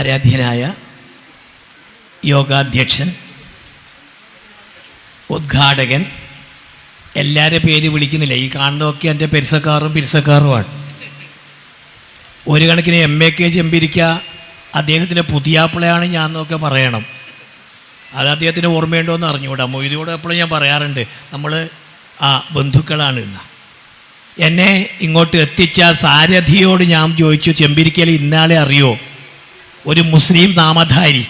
ആരാധ്യനായ യോഗാധ്യക്ഷൻ, ഉദ്ഘാടകൻ, എല്ലാവരുടെ പേര് വിളിക്കുന്നില്ല. ഈ കാണുന്നതൊക്കെ എൻ്റെ പെരുസക്കാറുമാണ്. ഒരു കണക്കിന് MAK ചെമ്പിരിക്ക അദ്ദേഹത്തിൻ്റെ പുതിയാപ്പിളയാണ് ഞാൻ എന്നൊക്കെ പറയണം. അത് അദ്ദേഹത്തിന് ഓർമ്മയുണ്ടോ എന്ന് അറിഞ്ഞുകൂടാ. മൊയ്തിയോട് എപ്പോഴും ഞാൻ പറയാറുണ്ട്, നമ്മൾ ബന്ധുക്കളാണ് എന്ന്. എന്നെ ഇങ്ങോട്ട് എത്തിച്ച സാരഥിയോട് ഞാൻ ചോദിച്ചു, ചെമ്പിരിക്കൽ ഇന്നാളെ അറിയോ, ഒരു മുസ്ലിം നാമധാരി?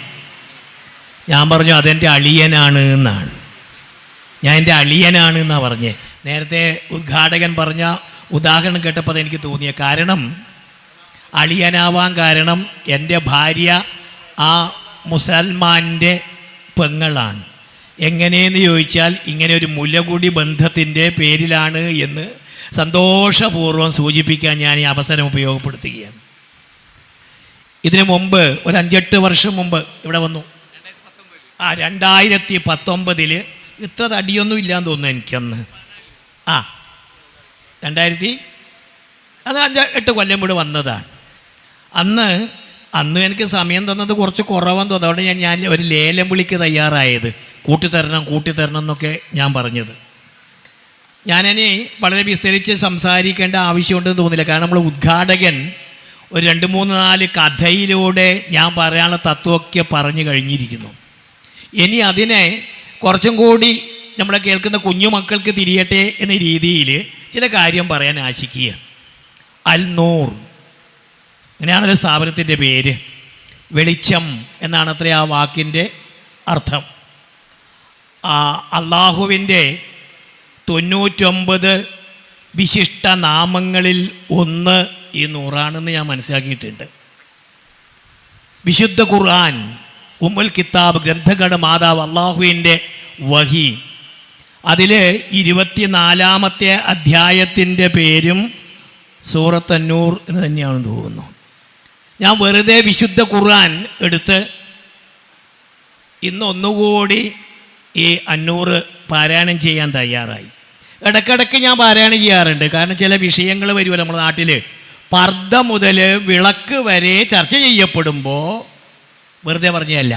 ഞാൻ പറഞ്ഞു അതെൻ്റെ അളിയനാണ് എന്നാണ്. ഞാൻ എൻ്റെ അളിയനാണ് എന്നാണ് പറഞ്ഞേ. നേരത്തെ ഉദ്ഘാടകൻ പറഞ്ഞ ഉദാഹരണം കേട്ടപ്പോൾ അതെനിക്ക് തോന്നിയ കാരണം, അളിയനാവാൻ കാരണം എൻ്റെ ഭാര്യ ആ മുസൽമാൻ്റെ പെങ്ങളാണ്. എങ്ങനെയെന്ന് ചോദിച്ചാൽ ഇങ്ങനെ ഒരു മുലകുടി ബന്ധത്തിൻ്റെ പേരിലാണ് എന്ന് സന്തോഷപൂർവ്വം സൂചിപ്പിക്കാൻ ഞാൻ ഈ അവസരം ഉപയോഗപ്പെടുത്തുകയാണ്. ഇതിനു മുമ്പ് ഒരു 5-8 വർഷം മുമ്പ് ഇവിടെ വന്നു. 2019 ഇത്ര തടിയൊന്നും ഇല്ലാന്ന് തോന്നുന്നു എനിക്കന്ന്. 5-8 കൊല്ലം ഇവിടെ വന്നതാണ്. അന്ന് എനിക്ക് സമയം തന്നത് കുറച്ച് കുറവെന്ന് തോന്നുന്നു. അതുകൊണ്ട് ഞാൻ ഒരു ലേലം വിളിക്ക് തയ്യാറായത്, കൂട്ടിത്തരണം എന്നൊക്കെ ഞാൻ പറഞ്ഞത്. ഞാനതിന് വളരെ വിസ്തരിച്ച് സംസാരിക്കേണ്ട ആവശ്യമുണ്ടെന്ന് തോന്നില്ല. കാരണം നമ്മൾ ഉദ്ഘാടകൻ ഒരു 2-3-4 കഥയിലൂടെ ഞാൻ പറയാനുള്ള തത്വമൊക്കെ പറഞ്ഞു കഴിഞ്ഞിരിക്കുന്നു. ഇനി അതിനെ കുറച്ചും കൂടി നമ്മളെ കേൾക്കുന്ന കുഞ്ഞുമക്കൾക്ക് തിരിയട്ടെ എന്ന രീതിയിൽ ചില കാര്യം പറയാൻ ആശിക്കുക. അൽ-നൂർ അങ്ങനെയാണൊരു സ്ഥാപനത്തിൻ്റെ പേര്. വെളിച്ചം എന്നാണ് അത്ര ആ വാക്കിൻ്റെ അർത്ഥം. അള്ളാഹുവിൻ്റെ 99 വിശിഷ്ട നാമങ്ങളിൽ ഒന്ന് ഈ നൂറാണെന്ന് ഞാൻ മനസ്സിലാക്കിയിട്ടുണ്ട്. വിശുദ്ധ ഖുർആൻ, ഉമ്മുൽ കിതാബ്, ഗ്രന്ഥങ്ങളുടെ മാതാവ്, അള്ളാഹുവിൻ്റെ വഹി, അതിൽ 24-ാമത്തെ അധ്യായത്തിൻ്റെ പേരും സൂറത്ത് അന്നൂർ എന്ന് തന്നെയാണെന്ന് തോന്നുന്നു. ഞാൻ വെറുതെ വിശുദ്ധ ഖുർആൻ എടുത്ത് ഇന്ന് ഒന്നുകൂടി ഈ അന്നൂർ പാരായണം ചെയ്യാൻ തയ്യാറായി. ഇടയ്ക്കിടയ്ക്ക് ഞാൻ പാരായണം ചെയ്യാറുണ്ട്. കാരണം ചില വിഷയങ്ങൾ വരുമല്ലോ നമ്മുടെ നാട്ടിൽ. പർദ്ദ മുതൽ വിളക്ക് വരെ ചർച്ച ചെയ്യപ്പെടുമ്പോൾ, വെറുതെ പറഞ്ഞതല്ല,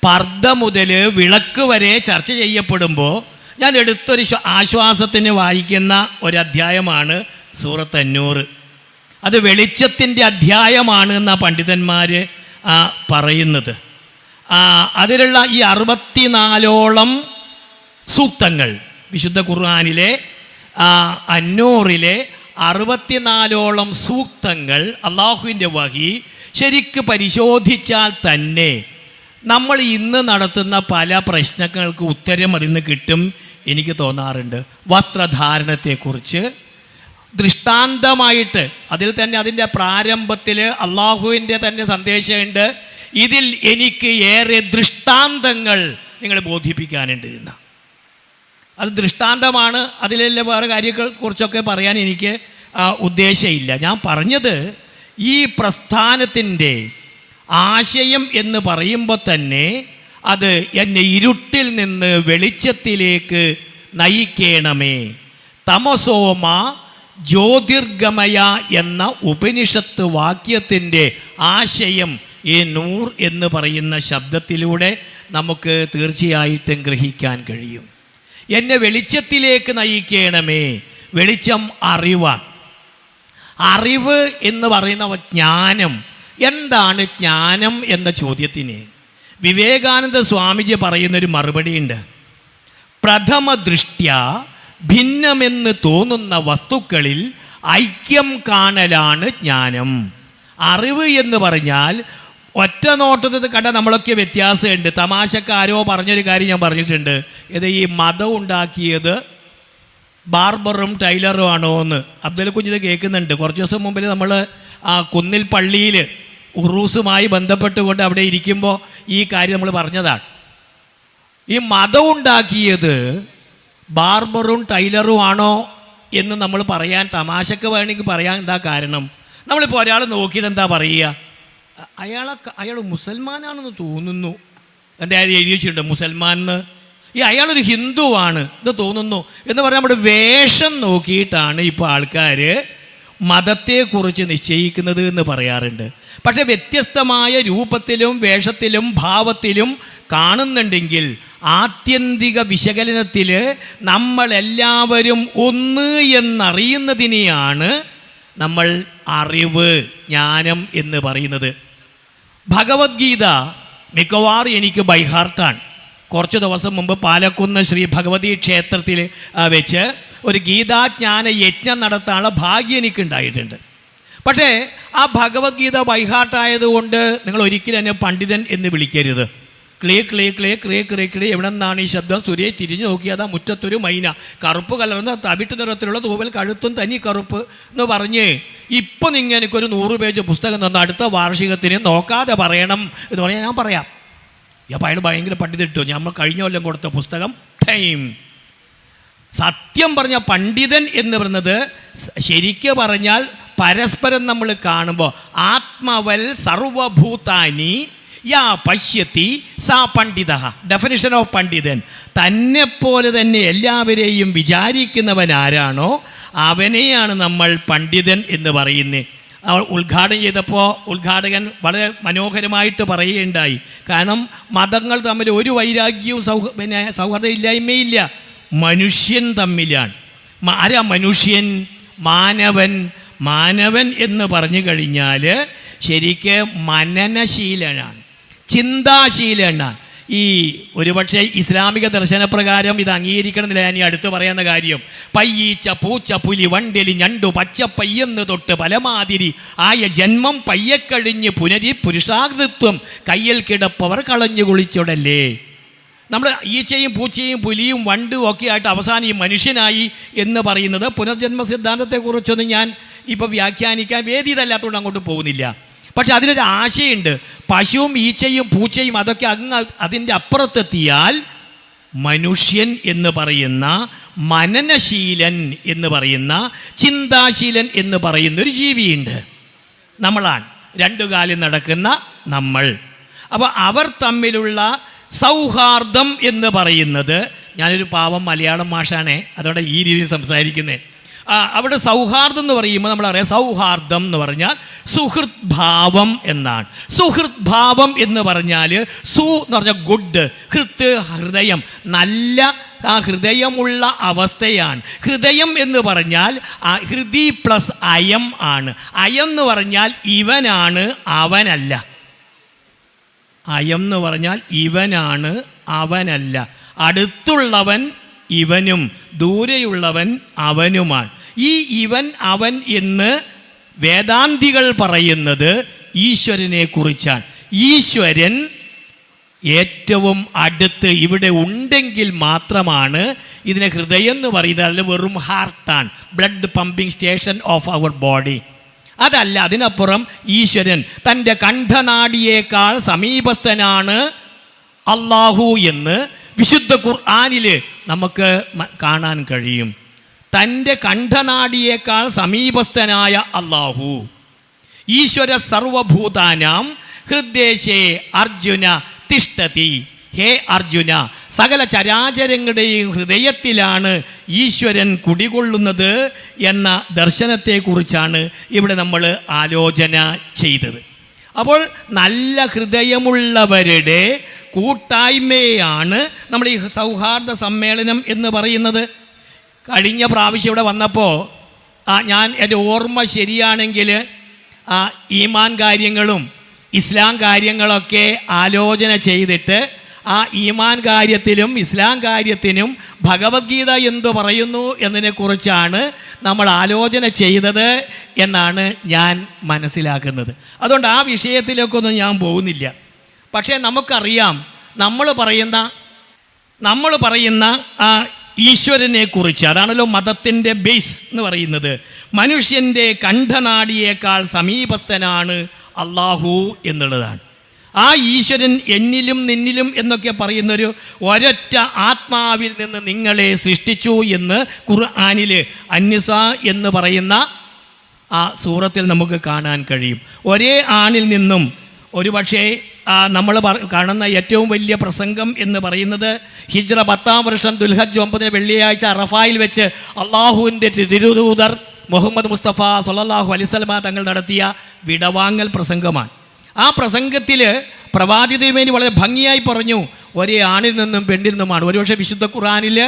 പർദ്ദ മുതൽ വിളക്ക് വരെ ചർച്ച ചെയ്യപ്പെടുമ്പോൾ ഞാൻ എടുത്തൊരു ആശ്വാസത്തിന് വായിക്കുന്ന ഒരധ്യായമാണ് സൂറത്ത് അന്നൂർ. അത് വെളിച്ചത്തിൻ്റെ അധ്യായമാണ് എന്നാണ് പണ്ഡിതന്മാർ പറയുന്നത്. അതിലുള്ള ഈ 64ഓളം സൂക്തങ്ങൾ, വിശുദ്ധ ഖുർആനിലെ അന്നൂറിലെ 64ഓളം സൂക്തങ്ങൾ, അള്ളാഹുവിൻ്റെ വഹി ശരിക്ക് പരിശോധിച്ചാൽ തന്നെ നമ്മൾ ഇന്ന് നടത്തുന്ന പല പ്രശ്നങ്ങൾക്ക് ഉത്തരം അതിൽ നിന്ന് കിട്ടും എനിക്ക് തോന്നാറുണ്ട്. വസ്ത്രധാരണത്തെക്കുറിച്ച് ദൃഷ്ടാന്തമായിട്ട് അതിൽ തന്നെ അതിൻ്റെ പ്രാരംഭത്തിൽ അള്ളാഹുവിൻ്റെ തന്നെ സന്ദേശമുണ്ട്. ഇതിൽ എനിക്ക് ഏറെ ദൃഷ്ടാന്തങ്ങൾ നിങ്ങളെ ബോധിപ്പിക്കാനുണ്ട് എന്ന്. അത് ദൃഷ്ടാന്തമാണ്. അതിലെല്ലാം വേറെ കാര്യങ്ങളെക്കുറിച്ചൊക്കെ പറയാൻ എനിക്ക് ഉദ്ദേശമില്ല. ഞാൻ പറഞ്ഞത് ഈ പ്രസ്ഥാനത്തിൻ്റെ ആശയം എന്ന് പറയുമ്പോൾ തന്നെ അത് എന്നെ ഇരുട്ടിൽ നിന്ന് വെളിച്ചത്തിലേക്ക് നയിക്കണമേ. തമസോമ ജ്യോതിർഗമയ എന്ന ഉപനിഷത്ത് വാക്യത്തിൻ്റെ ആശയം ഈ നൂർ എന്ന് പറയുന്ന ശബ്ദത്തിലൂടെ നമുക്ക് തീർച്ചയായിട്ടും ഗ്രഹിക്കാൻ കഴിയും. എന്നെ വെളിച്ചത്തിലേക്ക് നയിക്കണമേ. വെളിച്ചം അറിവാണ്. അറിവ് എന്ന് പറയുന്ന ജ്ഞാനം. എന്താണ് ജ്ഞാനം എന്ന ചോദ്യത്തിന് വിവേകാനന്ദ സ്വാമിജി പറയുന്നൊരു മറുപടിയുണ്ട്. പ്രഥമ ദൃഷ്ട്യാ ഭിന്നമെന്ന് തോന്നുന്ന വസ്തുക്കളിൽ ഐക്യം കാണലാണ് ജ്ഞാനം. അറിവ് എന്ന് പറഞ്ഞാൽ ഒറ്റ നോട്ടത്തിൽ കണ്ട നമ്മളൊക്കെ വ്യത്യാസമുണ്ട്. തമാശക്കാരോ പറഞ്ഞൊരു കാര്യം ഞാൻ പറഞ്ഞിട്ടുണ്ട്. ഇത് ഈ മതം ഉണ്ടാക്കിയത് ബാർബറും ടൈലറും ആണോ എന്ന് അബ്ദുൽ കുഞ്ഞിത് കേൾക്കുന്നുണ്ട്. കുറച്ച് ദിവസം മുമ്പിൽ നമ്മൾ കുന്നിൽ പള്ളിയിൽ ഉറൂസുമായി ബന്ധപ്പെട്ടുകൊണ്ട് അവിടെ ഇരിക്കുമ്പോൾ ഈ കാര്യം നമ്മൾ പറഞ്ഞതാണ്. ഈ മതം ഉണ്ടാക്കിയത് ബാർബറും ടൈലറും ആണോ എന്ന് നമ്മൾ പറയാൻ തമാശക്ക് വേണമെങ്കിൽ പറയാൻ എന്താ കാരണം? നമ്മളിപ്പോൾ ഒരാൾ നോക്കിയിട്ട് എന്താ പറയുക, അയാൾ മുസൽമാനാണെന്ന് തോന്നുന്നു, എൻ്റെ കാര്യം എഴുതി വെച്ചിട്ടുണ്ട് മുസൽമാൻ എന്ന്. അയാളൊരു ഹിന്ദുവാണ് ഇത് തോന്നുന്നു എന്ന് പറഞ്ഞാൽ നമ്മുടെ വേഷം നോക്കിയിട്ടാണ് ഇപ്പോൾ ആൾക്കാർ മതത്തെക്കുറിച്ച് നിശ്ചയിക്കുന്നത് എന്ന് പറയാറുണ്ട്. പക്ഷെ വ്യത്യസ്തമായ രൂപത്തിലും വേഷത്തിലും ഭാവത്തിലും കാണുന്നുണ്ടെങ്കിൽ ആത്യന്തിക വിശകലനത്തിൽ നമ്മളെല്ലാവരും ഒന്ന് എന്നറിയുന്നതിനെയാണ് നമ്മൾ അറിവ്, ജ്ഞാനം എന്ന് പറയുന്നത്. ഭഗവത്ഗീത മിക്കവാറും എനിക്ക് ബൈഹാർട്ടാണ്. കുറച്ച് ദിവസം മുമ്പ് പാലക്കുന്ന് ശ്രീ ഭഗവതി ക്ഷേത്രത്തിൽ വെച്ച് ഒരു ഗീതാജ്ഞാന യജ്ഞം നടത്താനുള്ള ഭാഗ്യം എനിക്കുണ്ടായിട്ടുണ്ട്. പക്ഷേ ആ ഭഗവത്ഗീത ബൈഹാർട്ടായതുകൊണ്ട് നിങ്ങൾ ഒരിക്കലും എന്നെ പണ്ഡിതൻ എന്ന് വിളിക്കരുത്. Clay clay clay clay clay clay എവിടെ നിന്നാണ് ഈ ശബ്ദം? സുരേഷ് തിരിഞ്ഞു നോക്കിയതാ മുറ്റത്തൊരു മൈന, കറുപ്പ് കലർന്ന തവിട്ട് നിറത്തിലുള്ള തൂവൽ, കഴുത്തും തനി കറുപ്പ് എന്ന് പറഞ്ഞ് ഇപ്പം നിങ്ങൾ എനിക്കൊരു 100 പേജ് പുസ്തകം തന്ന അടുത്ത വാർഷികത്തിന് നോക്കാതെ പറയണം എന്ന് പറഞ്ഞാൽ ഞാൻ പറയാം. അപ്പോൾ അയാൾ ഭയങ്കര പണ്ഡിതിട്ടു. നമ്മൾ കഴിഞ്ഞ കൊല്ലം കൊടുത്ത പുസ്തകം ടൈം. സത്യം പറഞ്ഞ പണ്ഡിതൻ എന്ന് പറയുന്നത് ശരിക്ക് പറഞ്ഞാൽ പരസ്പരം നമ്മൾ കാണുമ്പോൾ ആത്മവൽ സർവഭൂതാനി യാ പശ്യത്തി സാ പണ്ഡിത. ഡെഫിനിഷൻ ഓഫ് പണ്ഡിതൻ, തന്നെപ്പോലെ തന്നെ എല്ലാവരെയും വിചാരിക്കുന്നവൻ ആരാണോ അവനെയാണ് നമ്മൾ പണ്ഡിതൻ എന്ന് പറയുന്നത്. ഉദ്ഘാടനം ചെയ്തപ്പോൾ ഉദ്ഘാടകൻ വളരെ മനോഹരമായിട്ട് പറയുകയുണ്ടായി. കാരണം മതങ്ങൾ തമ്മിൽ ഒരു വൈരാഗ്യവും സൗഹാർദ്ദം ഇല്ലായ്മയില്ല, മനുഷ്യൻ തമ്മിലാണ്. ആരാ മനുഷ്യൻ? മാനവൻ. മാനവൻ എന്ന് പറഞ്ഞു കഴിഞ്ഞാൽ ശരിക്ക് മനനശീലനാണ്, ചിന്താശീലനാണ്. ഈ ഒരുപക്ഷെ ഇസ്ലാമിക ദർശനപ്രകാരം ഇത് അംഗീകരിക്കണമെന്നില്ല ഞാൻ ഈ അടുത്ത് പറയുന്ന കാര്യം. പയ്യീച്ച പൂച്ച പുലി വണ്ടെലി ഞണ്ടു പച്ചപ്പയ്യെന്ന് തൊട്ട് പലമാതിരി ആയ ജന്മം പയ്യക്കഴിഞ്ഞ് പുനരി പുരുഷാകൃത്വം കയ്യിൽ കിടപ്പവർ കളഞ്ഞു കുളിച്ചോടല്ലേ. നമ്മൾ ഈച്ചയും പൂച്ചയും പുലിയും വണ്ടും ഒക്കെ ആയിട്ട് അവസാനം ഈ മനുഷ്യനായി എന്ന് പറയുന്നത് പുനർജന്മ സിദ്ധാന്തത്തെക്കുറിച്ചൊന്നും ഞാൻ ഇപ്പോൾ വ്യാഖ്യാനിക്കാൻ വേദിയതല്ലാത്തതുകൊണ്ട് അങ്ങോട്ട് പോകുന്നില്ല. പക്ഷെ അതിനൊരു ആശയമുണ്ട്. പശുവും ഈച്ചയും പൂച്ചയും അതൊക്കെ അങ്ങ് അതിൻ്റെ അപ്പുറത്തെത്തിയാൽ മനുഷ്യൻ എന്ന് പറയുന്ന, മനനശീലൻ എന്ന് പറയുന്ന, ചിന്താശീലൻ എന്ന് പറയുന്ന ഒരു ജീവിയുണ്ട്. നമ്മളാണ്, 2 കാലിൽ നടക്കുന്ന നമ്മൾ. അപ്പോൾ അവർ തമ്മിലുള്ള സൗഹാർദ്ദം എന്ന് പറയുന്നത്, ഞാനൊരു പാവം മലയാളം മാഷാണേ, അതോടെ ഈ രീതിയിൽ സംസാരിക്കുന്നത്. അവിടെ സൗഹാർദ്ദം എന്ന് പറയുമ്പോൾ നമ്മളറിയാം, സൗഹാർദ്ദം എന്ന് പറഞ്ഞാൽ സുഹൃത് ഭാവം എന്നാണ്. സുഹൃത് ഭാവം എന്ന് പറഞ്ഞാൽ സു എന്ന് പറഞ്ഞാൽ ഗുഡ്, ഹൃത്ത് ഹൃദയം, നല്ല ആ ഹൃദയമുള്ള അവസ്ഥയാണ്. ഹൃദയം എന്ന് പറഞ്ഞാൽ ഹൃദി പ്ലസ് അയം ആണ്. അയം എന്ന് പറഞ്ഞാൽ ഇവനാണ്, അവനല്ല. അയം എന്ന് പറഞ്ഞാൽ ഇവനാണ്, അവനല്ല. അടുത്തുള്ളവൻ ഇവനും ദൂരെയുള്ളവൻ അവനുമാണ്. ഈ ഇവൻ അവൻ എന്ന് വേദാന്തികൾ പറയുന്നത് ഈശ്വരനെ കുറിച്ചാണ്. ഈശ്വരൻ ഏറ്റവും അടുത്ത് ഇവിടെ ഉണ്ടെങ്കിൽ മാത്രമാണ് ഇതിനെ ഹൃദയം എന്ന് പറയുന്നത്. അല്ല, വെറും ഹാർട്ടാണ്, blood pumping station of our body. അതല്ല, അതിനപ്പുറം ഈശ്വരൻ തൻ്റെ കണ്ഠനാടിയേക്കാൾ സമീപസ്ഥനാണ് അള്ളാഹു എന്ന് വിശുദ്ധ ഖുർആനിൽ നമുക്ക് കാണാൻ കഴിയും. തൻ്റെ കണ്ഠനാടിയേക്കാൾ സമീപസ്ഥനായ അള്ളാഹു. ഈശ്വര സർവഭൂതാനാം ഹൃദ്ദേശേ അർജുന തിഷ്ഠതി. ഹേ അർജുന, സകല ചരാചരങ്ങളുടെയും ഹൃദയത്തിലാണ് ഈശ്വരൻ കുടികൊള്ളുന്നത് എന്ന ദർശനത്തെക്കുറിച്ചാണ് ഇവിടെ നമ്മൾ ആലോചന ചെയ്തത്. അപ്പോൾ നല്ല ഹൃദയമുള്ളവരുടെ കൂട്ടായ്മയാണ് നമ്മൾ ഈ സൗഹാർദ്ദ സമ്മേളനം എന്ന് പറയുന്നത്. കഴിഞ്ഞ പ്രാവശ്യം ഇവിടെ വന്നപ്പോൾ ഞാൻ എൻ്റെ ഓർമ്മ ശരിയാണെങ്കിൽ ഈമാൻ കാര്യങ്ങളും ഇസ്ലാം കാര്യങ്ങളൊക്കെ ആലോചന ചെയ്തിട്ട് ആ ഈമാൻ കാര്യത്തിലും ഇസ്ലാം കാര്യത്തിനും ഭഗവത്ഗീത എന്തു പറയുന്നു എന്നതിനെക്കുറിച്ചാണ് നമ്മൾ ആലോചന ചെയ്തത് എന്നാണ് ഞാൻ മനസ്സിലാക്കുന്നത്. അതുകൊണ്ട് ആ വിഷയത്തിലേക്കൊന്നും ഞാൻ പോകുന്നില്ല. പക്ഷേ നമുക്കറിയാം, നമ്മൾ പറയുന്ന ആ ഈശ്വരനെ കുറിച്ച്, അതാണല്ലോ മതത്തിൻ്റെ ബേസ് എന്ന് പറയുന്നത്. മനുഷ്യൻ്റെ കണ്ഠനാടിയേക്കാൾ സമീപസ്ഥനാണ് അള്ളാഹു എന്നുള്ളതാണ്. ആ ഈശ്വരൻ എന്നിലും നിന്നിലും എന്നൊക്കെ പറയുന്നൊരു ഒരൊറ്റ ആത്മാവിൽ നിന്ന് നിങ്ങളെ സൃഷ്ടിച്ചു എന്ന് ഖുർആനിൽ അന്നിസാ എന്ന് പറയുന്ന ആ സൂറത്തിൽ നമുക്ക് കാണാൻ കഴിയും. ഒരേ ആണിൽ നിന്നും ഒരുപക്ഷേ നമ്മൾ കാണുന്ന ഏറ്റവും വലിയ പ്രസംഗം എന്ന് പറയുന്നത് ഹിജ്റ 10-ാം വർഷം ദുൽഹജ്ജ് 9 വെള്ളിയാഴ്ച അറഫായിൽ വെച്ച് അള്ളാഹുവിൻ്റെ തിരുദൂതർ മുഹമ്മദ് മുസ്തഫ സ്വല്ലല്ലാഹു അലൈഹി വസല്ലമ തങ്ങൾ നടത്തിയ വിടവാങ്ങൽ പ്രസംഗമാണ്. ആ പ്രസംഗത്തിൽ പ്രവാചക തിരുമേനി വളരെ ഭംഗിയായി പറഞ്ഞു, ഒരേ ആണിൽ നിന്നും പെണ്ണിൽ നിന്നുമാണ്. ഒരുപക്ഷെ വിശുദ്ധ ഖുർആനിൽ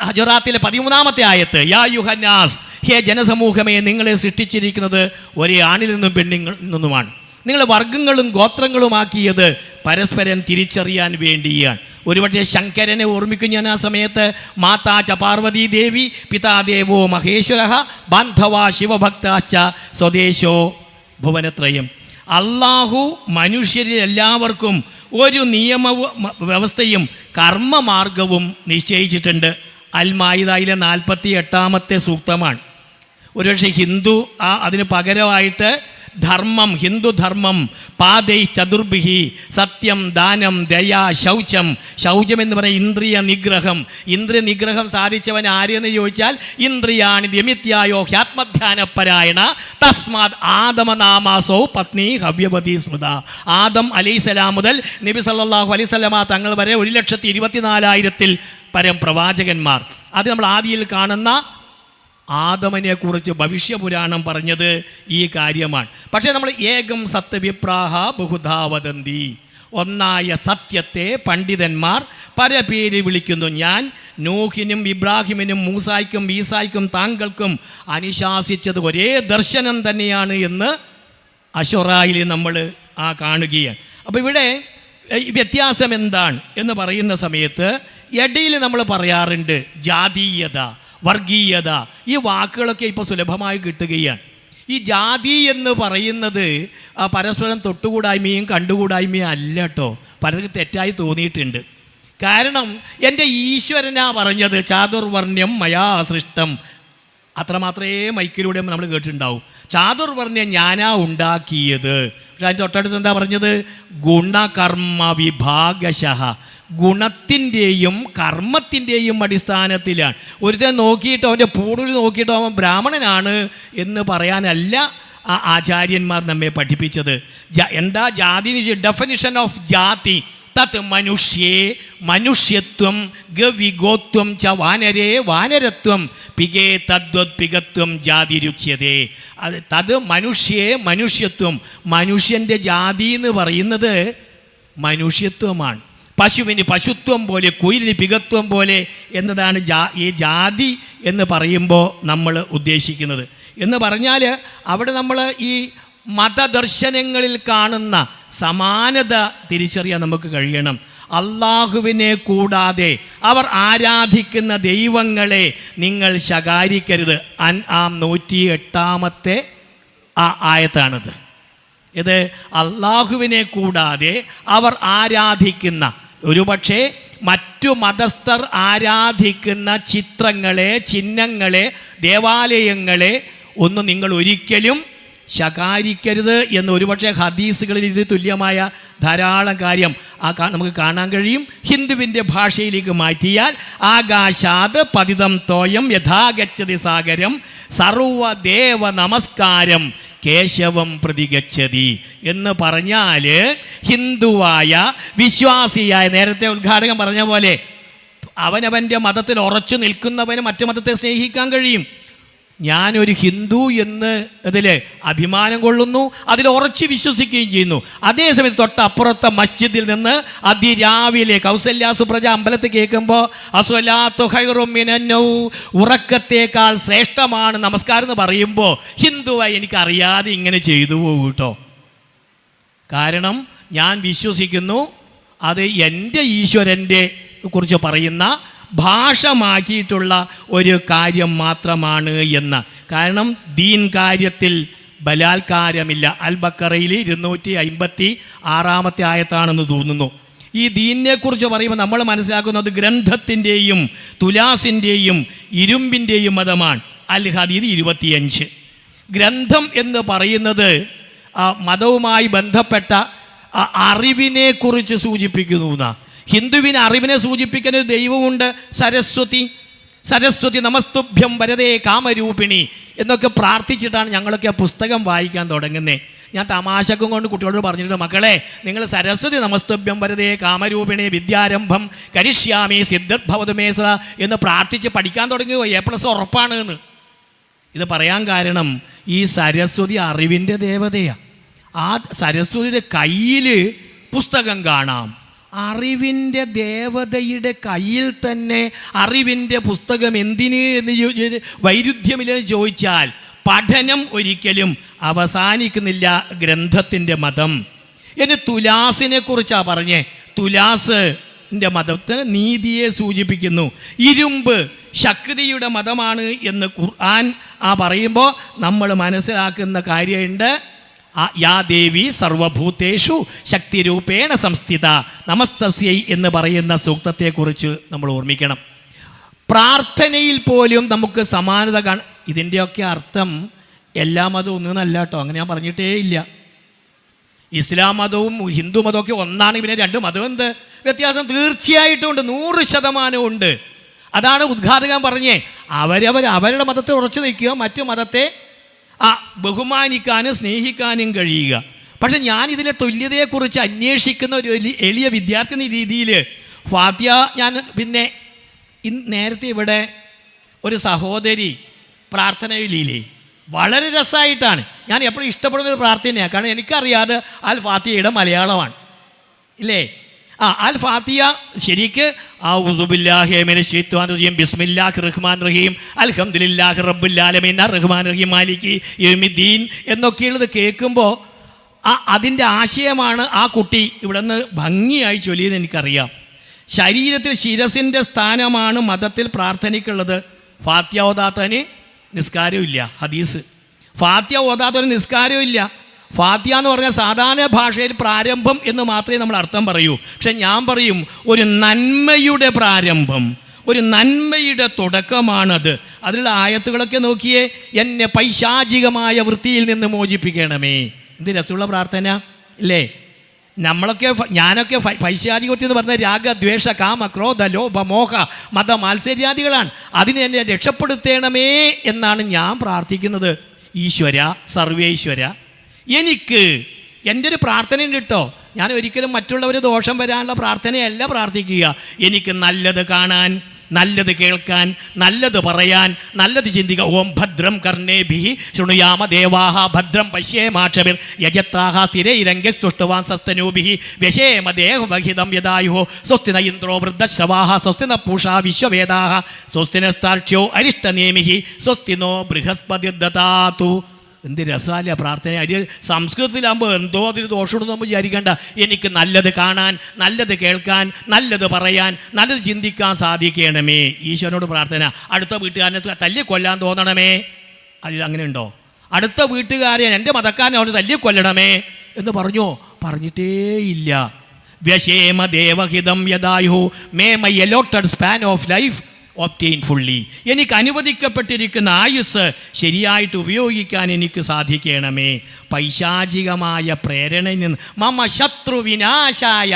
ഹജറാത്തിലെ 13-ാമത്തെ ആയത്ത്, യാ യുഹന്നാസ്, ഹേ ജനസമൂഹമേ, നിങ്ങളെ സൃഷ്ടിച്ചിരിക്കുന്നത് ഒരേ ആണിൽ നിന്നും പെണ്ണിൽ നിന്നുമാണ്. നിങ്ങൾ വർഗങ്ങളും ഗോത്രങ്ങളുമാക്കിയത് പരസ്പരം തിരിച്ചറിയാൻ വേണ്ടിയാണ്. ഒരുപക്ഷെ ശങ്കരനെ ഓർമ്മിക്കും ഞാൻ ആ സമയത്ത്. മാതാ ച പാർവതി ദേവി, പിതാ ദേവോ മഹേശ്വര, ബാന്ധവാ ശിവഭക്താശ്ച സ്വദേശോ ഭുവനത്രയം. അള്ളാഹു മനുഷ്യരിൽ എല്ലാവർക്കും ഒരു വ്യവസ്ഥയും കർമ്മമാർഗവും നിശ്ചയിച്ചിട്ടുണ്ട്. അൽ മാഇദയിലെ 48-ാമത്തെ സൂക്തമാണ്. ഒരുപക്ഷെ ഹിന്ദു അതിന് പകരമായിട്ട് ധർമ്മം, ഹിന്ദുധർമ്മം, പാദൈ ചതുർഭിഹി, സത്യം, ദാനം, ദയ, ശൗചം. ശൗചം എന്ന് പറയുന്നത് ഇന്ദ്രിയ നിഗ്രഹം. ഇന്ദ്രിയ നിഗ്രഹം സാധിച്ചവൻ ആരെന്ന് ചോദിച്ചാൽ, ഇന്ദ്രിയാണി നിമിത്യായോ ഹ്യാത്മധ്യാനപരായണ തസ്മാത് ആദമനാമാസോ പത്നി ഹവ്യവതി സ്മൃത. ആദം അലൈഹിസ്സലാം മുതൽ നബി സല്ലല്ലാഹു അലൈഹി വസല്ലമ തങ്ങൾ വരെ 1,24,000-ൽ പരം പ്രവാചകന്മാർ. അത് നമ്മൾ ആദിയിൽ കാണുന്ന ആദമനെക്കുറിച്ച് ഭവിഷ്യപുരാണം പറഞ്ഞത് ഈ കാര്യമാണ്. പക്ഷേ നമ്മൾ ഏകം സത്യവിപ്രാഹ ബഹുധാ വദന്തി, ഒന്നായ സത്യത്തെ പണ്ഡിതന്മാർ പല പേര് വിളിക്കുന്നു. ഞാൻ നൂഹിനും ഇബ്രാഹിമിനും മൂസായ്ക്കും ഈസായ്ക്കും താങ്കൾക്കും അനുശാസിച്ചത് ഒരേ ദർശനം തന്നെയാണ് എന്ന് അശുറായിൽ നമ്മൾ കാണുകയാണ്. അപ്പോൾ ഇവിടെ വ്യത്യാസം എന്താണ് എന്ന് പറയുന്ന സമയത്ത് ഇടയിൽ നമ്മൾ പറയാറുണ്ട് ജാതീയത, വർഗീയത. ഈ വാക്കുകളൊക്കെ ഇപ്പോൾ സുലഭമായി കിട്ടുകയാണ്. ഈ ജാതി എന്ന് പറയുന്നത് പരസ്പരം തൊട്ടുകൂടായ്മയും കണ്ടുകൂടായ്മയും അല്ല കേട്ടോ. പലർക്കും തെറ്റായി തോന്നിയിട്ടുണ്ട്. കാരണം എൻ്റെ ഈശ്വരനാ പറഞ്ഞത് ചാതുർവർണ്ണ്യം മയാ സൃഷ്ടം. അത്രമാത്രമേ മൈക്കിലൂടെ നമ്മൾ കേട്ടിട്ടുണ്ടാവും. ചാതുർവർണ്ണ്യം ഞാനാ ഉണ്ടാക്കിയത്. പക്ഷെ അതിൻ്റെ തൊട്ടടുത്ത് എന്താ പറഞ്ഞത്? ഗുണകർമ്മ വിഭാഗശഃ. ഗുണത്തിൻ്റെയും കർമ്മത്തിൻ്റെയും അടിസ്ഥാനത്തിലാണ്. ഒരുത്തൻ നോക്കിയിട്ട് അവൻ്റെ പൂണൂര് നോക്കിയിട്ട് അവൻ ബ്രാഹ്മണനാണ് എന്ന് പറയാനല്ല ആചാര്യന്മാർ നമ്മെ പഠിപ്പിച്ചത്. എന്താ ജാതി? ഡെഫിനിഷൻ ഓഫ് ജാതി തത് മനുഷ്യേ മനുഷ്യത്വം ഗവിഗോത്വം ച വാനരേ വാനരത്വം പികേ തദ്വത്പികത്വം ജാതിരുച്യതേ. അത് തത് മനുഷ്യേ മനുഷ്യത്വം. മനുഷ്യൻ്റെ ജാതി എന്ന് പറയുന്നത് മനുഷ്യത്വമാണ്. പശുവിന് പശുത്വം പോലെ, കുയിലിന് പികത്വം പോലെ എന്നതാണ് ഈ ജാതി എന്ന് പറയുമ്പോൾ നമ്മൾ ഉദ്ദേശിക്കുന്നത്. എന്ന് പറഞ്ഞാൽ അവിടെ നമ്മൾ ഈ മതദർശനങ്ങളിൽ കാണുന്ന സമാനത തിരിച്ചറിയാൻ നമുക്ക് കഴിയണം. അള്ളാഹുവിനെ കൂടാതെ അവർ ആരാധിക്കുന്ന ദൈവങ്ങളെ നിങ്ങൾ ശകാരിക്കരുത്. അൻആം 108-ാമത്തെ ആയത്താണിത്. ഇത് അള്ളാഹുവിനെ കൂടാതെ അവർ ആരാധിക്കുന്ന, ഒരുപക്ഷെ മറ്റു മതസ്ഥർ ആരാധിക്കുന്ന ചിത്രങ്ങളെ, ചിഹ്നങ്ങളെ, ദേവാലയങ്ങളെ ഒന്നും നിങ്ങൾ ഒരിക്കലും ശകാരിക്കരുത് എന്ന് ഒരുപക്ഷെ ഹദീസുകളിൽ ഇത് തുല്യമായ ധാരാളം കാര്യം നമുക്ക് കാണാൻ കഴിയും. ഹിന്ദുവിൻ്റെ ഭാഷയിലേക്ക് മാറ്റിയാൽ ആകാശാത് പതിതം തോയം യഥാഗച്ഛതി സാഗരം സർവദേവ നമസ്കാരം കേശവം പ്രതിഗച്ഛതി എന്ന് പറഞ്ഞാൽ ഹിന്ദുവായ വിശ്വാസിയായ, നേരത്തെ ഉദ്ഘാടകൻ പറഞ്ഞ പോലെ, അവനവൻ്റെ മതത്തിൽ ഉറച്ചു നിൽക്കുന്നവന് മറ്റു മതത്തെ സ്നേഹിക്കാൻ കഴിയും. ഞാനൊരു ഹിന്ദു എന്ന് അതിൽ അഭിമാനം കൊള്ളുന്നു, അതിൽ ഉറച്ചു വിശ്വസിക്കുകയും ചെയ്യുന്നു. അതേസമയത്ത് തൊട്ടപ്പുറത്തെ മസ്ജിദിൽ നിന്ന് അതിരാവിലെ കൗസല്യ സുപ്രജ അമ്പലത്തിൽ കേൾക്കുമ്പോൾ അസ്വലാത്തു ഖൈറും മിനൻ നൗം, ഉറക്കത്തേക്കാൾ ശ്രേഷ്ഠമാണ് നമസ്കാരം എന്ന് പറയുമ്പോൾ ഹിന്ദുവായി എനിക്കറിയാതെ ഇങ്ങനെ ചെയ്തു പോകും കേട്ടോ. കാരണം ഞാൻ വിശ്വസിക്കുന്നു അത് എൻ്റെ ഈശ്വരൻ്റെ കുറിച്ച് പറയുന്ന ഭാഷ മാറ്റിയിട്ടുള്ള ഒരു കാര്യം മാത്രമാണ് എന്ന്. കാരണം ദീൻ കാര്യത്തിൽ ബലാത്കാരമില്ല. അൽ ബക്കറയിൽ 256-ാമത്തെ ആയത്താണെന്ന് തോന്നുന്നു. ഈ ദീനിനെക്കുറിച്ച് പറയുമ്പോൾ നമ്മൾ മനസ്സിലാക്കുന്നത് ഗ്രന്ഥത്തിൻ്റെയും തുലാസിൻ്റെയും ഇരുമ്പിൻ്റെയും മതമാണ്. അൽ ഹദീദ് 25. ഗ്രന്ഥം എന്ന് പറയുന്നത് മതവുമായി ബന്ധപ്പെട്ട അറിവിനെക്കുറിച്ച് സൂചിപ്പിക്കുന്നു എന്നാണ്. ഹിന്ദുവിന് അറിവിനെ സൂചിപ്പിക്കുന്ന ഒരു ദൈവമുണ്ട്, സരസ്വതി. സരസ്വതി നമസ്തുഭ്യം വരദേ കാമരൂപിണി എന്നൊക്കെ പ്രാർത്ഥിച്ചിട്ടാണ് ഞങ്ങളൊക്കെ പുസ്തകം വായിക്കാൻ തുടങ്ങുന്നത്. ഞാൻ തമാശക്കും കൊണ്ട് കുട്ടികളോട് പറഞ്ഞിട്ടുണ്ട്, മക്കളെ നിങ്ങൾ സരസ്വതി നമസ്തുഭ്യം വരതേ കാമരൂപിണി വിദ്യാരംഭം കരിഷ്യാമി സിദ്ധ്ഭവതുമേസ എന്ന് പ്രാർത്ഥിച്ച് പഠിക്കാൻ തുടങ്ങിയോ A+ ഉറപ്പാണ് എന്ന്. ഇത് പറയാൻ കാരണം ഈ സരസ്വതി അറിവിൻ്റെ ദേവതയാണ്. ആ സരസ്വതിയുടെ കയ്യിൽ പുസ്തകം കാണാം. അറിവിൻ്റെ ദേവതയുടെ കയ്യിൽ തന്നെ അറിവിൻ്റെ പുസ്തകം എന്തിന് എന്ന് വൈരുദ്ധ്യമില്ലെന്ന് ചോദിച്ചാൽ പഠനം ഒരിക്കലും അവസാനിക്കുന്നില്ല ഗ്രന്ഥത്തിൻ്റെ മതം. ഇനി തുലാസിനെ കുറിച്ചാണ് പറഞ്ഞേ. തുലാസിൻ്റെ മതത്തിന് നീതിയെ സൂചിപ്പിക്കുന്നു. ഇരുമ്പ് ശക്തിയുടെ മതമാണ് എന്ന് ഖുർആൻ പറയുമ്പോൾ നമ്മൾ മനസ്സിലാക്കുന്ന കാര്യമുണ്ട്. യാ ദേവി സർവഭൂതേഷു ശക്തിരൂപേണ സംസ്ഥിത നമസ്തസ്യൈ എന്ന് പറയുന്ന സൂക്തത്തെക്കുറിച്ച് നമ്മൾ ഓർമ്മിക്കണം. പ്രാർത്ഥനയിൽ പോലും നമുക്ക് സമാനത ഇതിൻ്റെയൊക്കെ അർത്ഥം എല്ലാ മതവും ഒന്നല്ല കേട്ടോ, അങ്ങനെ ഞാൻ പറഞ്ഞിട്ടേ ഇല്ല. ഇസ്ലാം മതവും ഹിന്ദു മതമൊക്കെ ഒന്നാണ്, പിന്നെ രണ്ട് മതം എന്ത് വ്യത്യാസം? തീർച്ചയായിട്ടും ഉണ്ട്, 100% ഉണ്ട്. അതാണ് ഉദ്ഘാടകൻ പറഞ്ഞേ, അവരുടെ മതത്തെ ഉറച്ചു നിൽക്കുക, മറ്റു മതത്തെ ബഹുമാനിക്കാനും സ്നേഹിക്കാനും കഴിയുക. പക്ഷെ ഞാൻ ഇതിലെ തുല്യതയെക്കുറിച്ച് അന്വേഷിക്കുന്ന ഒരു എളിയ വിദ്യാർത്ഥി എന്ന രീതിയിൽ ഫാത്തിയ ഞാൻ പിന്നെ നേരത്തെ ഇവിടെ ഒരു സഹോദരി പ്രാർത്ഥനയിലില്ലേ, വളരെ രസമായിട്ടാണ്. ഞാൻ എപ്പോഴും ഇഷ്ടപ്പെടുന്നൊരു പ്രാർത്ഥനയാണ്, കാരണം എനിക്കറിയാതെ അൽ ഫാത്തിയയുടെ മലയാളമാണ് ഇല്ലേ. അൽ ഫാത്തിയ ശരിക്ക് ബിസ്മില്ലാഹിർ റഹ്മാൻ റഹീം അൽഹംദുലില്ലാഹി റബ്ബിൽ ആലമീൻ റഹ്മാൻ റഹീം മാലികി യൗമിദ്ദീൻ എന്നൊക്കെയുള്ളത് കേൾക്കുമ്പോൾ അതിൻ്റെ ആശയമാണ് ആ കുട്ടി ഇവിടെ നിന്ന് ഭംഗിയായി ചൊല്ലിയെന്ന് എനിക്കറിയാം. ശരീരത്തിൽ ശിരസിൻ്റെ സ്ഥാനമാണ് മതത്തിൽ പ്രാർത്ഥനയ്ക്കുള്ളത്. ഫാത്തിയ ഓതാത്തവന് നിസ്കാരമില്ല, ഹദീസ്. ഫാത്തിയ ഓതാത്തവന് നിസ്കാരമില്ല. ഫാത്തിയ എന്ന് പറഞ്ഞാൽ സാധാരണ ഭാഷയിൽ പ്രാരംഭം എന്ന് മാത്രമേ നമ്മൾ അർത്ഥം പറയൂ. പക്ഷെ ഞാൻ പറയും ഒരു നന്മയുടെ പ്രാരംഭം, ഒരു നന്മയുടെ തുടക്കമാണത്. അതിലുള്ള ആയത്തുകളൊക്കെ നോക്കിയേ. എന്നെ പൈശാചികമായ വൃത്തിയിൽ നിന്ന് മോചിപ്പിക്കണമേ. എന്ത് രസമുള്ള പ്രാർത്ഥന അല്ലേ. ഞാനൊക്കെ പൈശാചിക വൃത്തി എന്ന് പറഞ്ഞാൽ രാഗ ദ്വേഷ കാമ ക്രോധ ലോഭ മോഹ മത മാത്സര്യാദികളാണ്. അതിനെ എന്നെ രക്ഷപ്പെടുത്തണമേ എന്നാണ് ഞാൻ പ്രാർത്ഥിക്കുന്നത്. ഈശ്വര, സർവേശ്വര, എനിക്ക് എൻ്റെ ഒരു പ്രാർത്ഥനയും കിട്ടോ. ഞാൻ ഒരിക്കലും മറ്റുള്ളവർ ദോഷം വരാനുള്ള പ്രാർത്ഥനയല്ല പ്രാർത്ഥിക്കുക. എനിക്ക് നല്ലത് കാണാൻ, നല്ലത് കേൾക്കാൻ, നല്ലത് പറയാൻ, നല്ലത് ചിന്തിക്കുക. ഓം ഭദ്രം കർണേഭിഃ ശൃണുയാമ ദേവാഹ ഭദ്രം പശ്യേമാക്ഷഭിർ യജത്രാഹ സ്ഥിരൈരംഗസ്തുഷ്ടവാൻ സസ്തനൂഭിഃ വ്യശേമ ദേഹവഹിതം യദായുഃ സ്വസ്തി ന ഇന്ദ്രോ വൃദ്ധശ്രവാഹ സ്വസ്തി ന പൂഷാ വിശ്വവേദാഹ സ്വസ്തി നസ്താർക്ഷ്യോ അരിഷ്ടനേമിഃ സ്വസ്തി നോ ബൃഹസ്പതിർദധാതു. എന്ത് രസാല പ്രാർത്ഥന. അതിൽ സംസ്കൃതത്തിലാകുമ്പോൾ എന്തോ അതിന് ദോഷമുണ്ടെന്ന് നമ്മൾ വിചാരിക്കേണ്ട. എനിക്ക് നല്ലത് കാണാൻ, നല്ലത് കേൾക്കാൻ, നല്ലത് പറയാൻ, നല്ലത് ചിന്തിക്കാൻ സാധിക്കണമേ. ഈശ്വരനോട് പ്രാർത്ഥന. അടുത്ത വീട്ടുകാരനെ തല്ലിക്കൊല്ലാൻ തോന്നണമേ. അതിൽ അങ്ങനെ ഉണ്ടോ? അടുത്ത വീട്ടുകാരൻ എൻ്റെ മതക്കാരനെ അവന് തല്ലിക്കൊല്ലണമേ എന്ന് പറഞ്ഞിട്ടേയില്ല. വ്യശേമ ദേവഹിതം യദായുഃ മേ my allotted span of life obtain fully. എനിക്ക് അനുവദിക്കപ്പെട്ടിരിക്കുന്ന ആയുസ് ശരിയായിട്ട് ഉപയോഗിക്കാൻ എനിക്ക് സാധിക്കണമേ. പൈശാചികമായ പ്രേരണയിൽ നിന്ന് മമ ശത്രു വിനാശായ,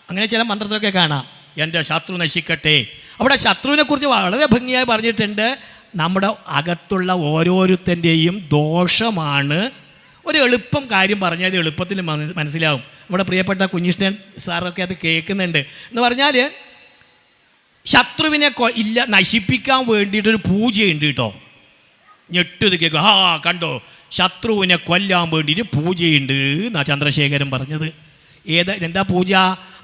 അങ്ങനെ ചില മന്ത്രത്തിലൊക്കെ കാണാം, എൻ്റെ ശത്രു നശിക്കട്ടെ. അവിടെ ശത്രുവിനെ കുറിച്ച് വളരെ ഭംഗിയായി പറഞ്ഞിട്ടുണ്ട്. നമ്മുടെ അകത്തുള്ള ഓരോരുത്തൻ്റെയും ദോഷമാണ്. ഒരു എളുപ്പം കാര്യം പറഞ്ഞാൽ എളുപ്പത്തിൽ മനസ്സിലാവും. നമ്മുടെ പ്രിയപ്പെട്ട കുഞ്ഞിഷ്ണൻ സാറൊക്കെ അത് കേൾക്കുന്നുണ്ട്. എന്ന് പറഞ്ഞാൽ ശത്രുവിനെ നശിപ്പിക്കാൻ വേണ്ടിയിട്ടൊരു പൂജയുണ്ട് കേട്ടോ. ഞെട്ടത് കേൾക്കും. കണ്ടോ, ശത്രുവിനെ കൊല്ലാൻ വേണ്ടിയിട്ട് പൂജയുണ്ട് എന്നാണ് ചന്ദ്രശേഖരൻ പറഞ്ഞത്. എന്താ പൂജ?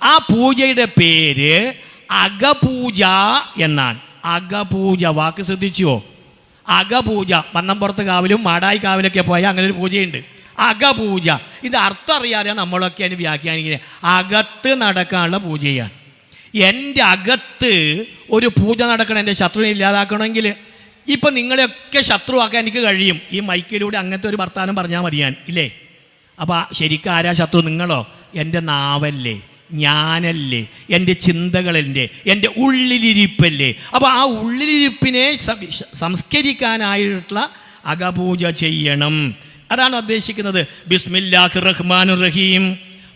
ആ പൂജയുടെ പേര് അഗപൂജ എന്നാണ്. അഗപൂജ, വാക്ക് ശ്രദ്ധിച്ചുവോ? അഗപൂജ. മന്നംപുറത്ത് കാവിലും മാടായി കാവിലൊക്കെ പോയാൽ അങ്ങനെ ഒരു പൂജയുണ്ട്, അഗപൂജ. ഇത് അർത്ഥം അറിയാതെ നമ്മളൊക്കെ അതിന് വ്യാഖ്യാനിക്കുന്നത് അകത്ത് നടക്കാനുള്ള പൂജയാണ്. എൻ്റെ അകത്ത് ഒരു പൂജ നടക്കണം, എൻ്റെ ശത്രുവിനെ ഇല്ലാതാക്കണമെങ്കിൽ. ഇപ്പം നിങ്ങളെയൊക്കെ ശത്രുവാക്കാൻ എനിക്ക് കഴിയും. ഈ മൈക്കിലൂടെ അങ്ങനത്തെ ഒരു വർത്താനം പറഞ്ഞാൽ മതി ഞാൻ, ഇല്ലേ? അപ്പോൾ ശരിക്കും ആരാ ശത്രു? നിങ്ങളോ? എൻ്റെ നാവല്ലേ, ഞാനല്ലേ, എൻ്റെ ചിന്തകളല്ലേ, എൻ്റെ ഉള്ളിലിരിപ്പല്ലേ. അപ്പോൾ ആ ഉള്ളിലിരിപ്പിനെ സംസ്കരിക്കാനായിട്ടുള്ള അകപൂജ ചെയ്യണം. അതാണ് ഉദ്ദേശിക്കുന്നത്. ബിസ്മില്ലാഹിർ റഹ്മാനിർ റഹീം.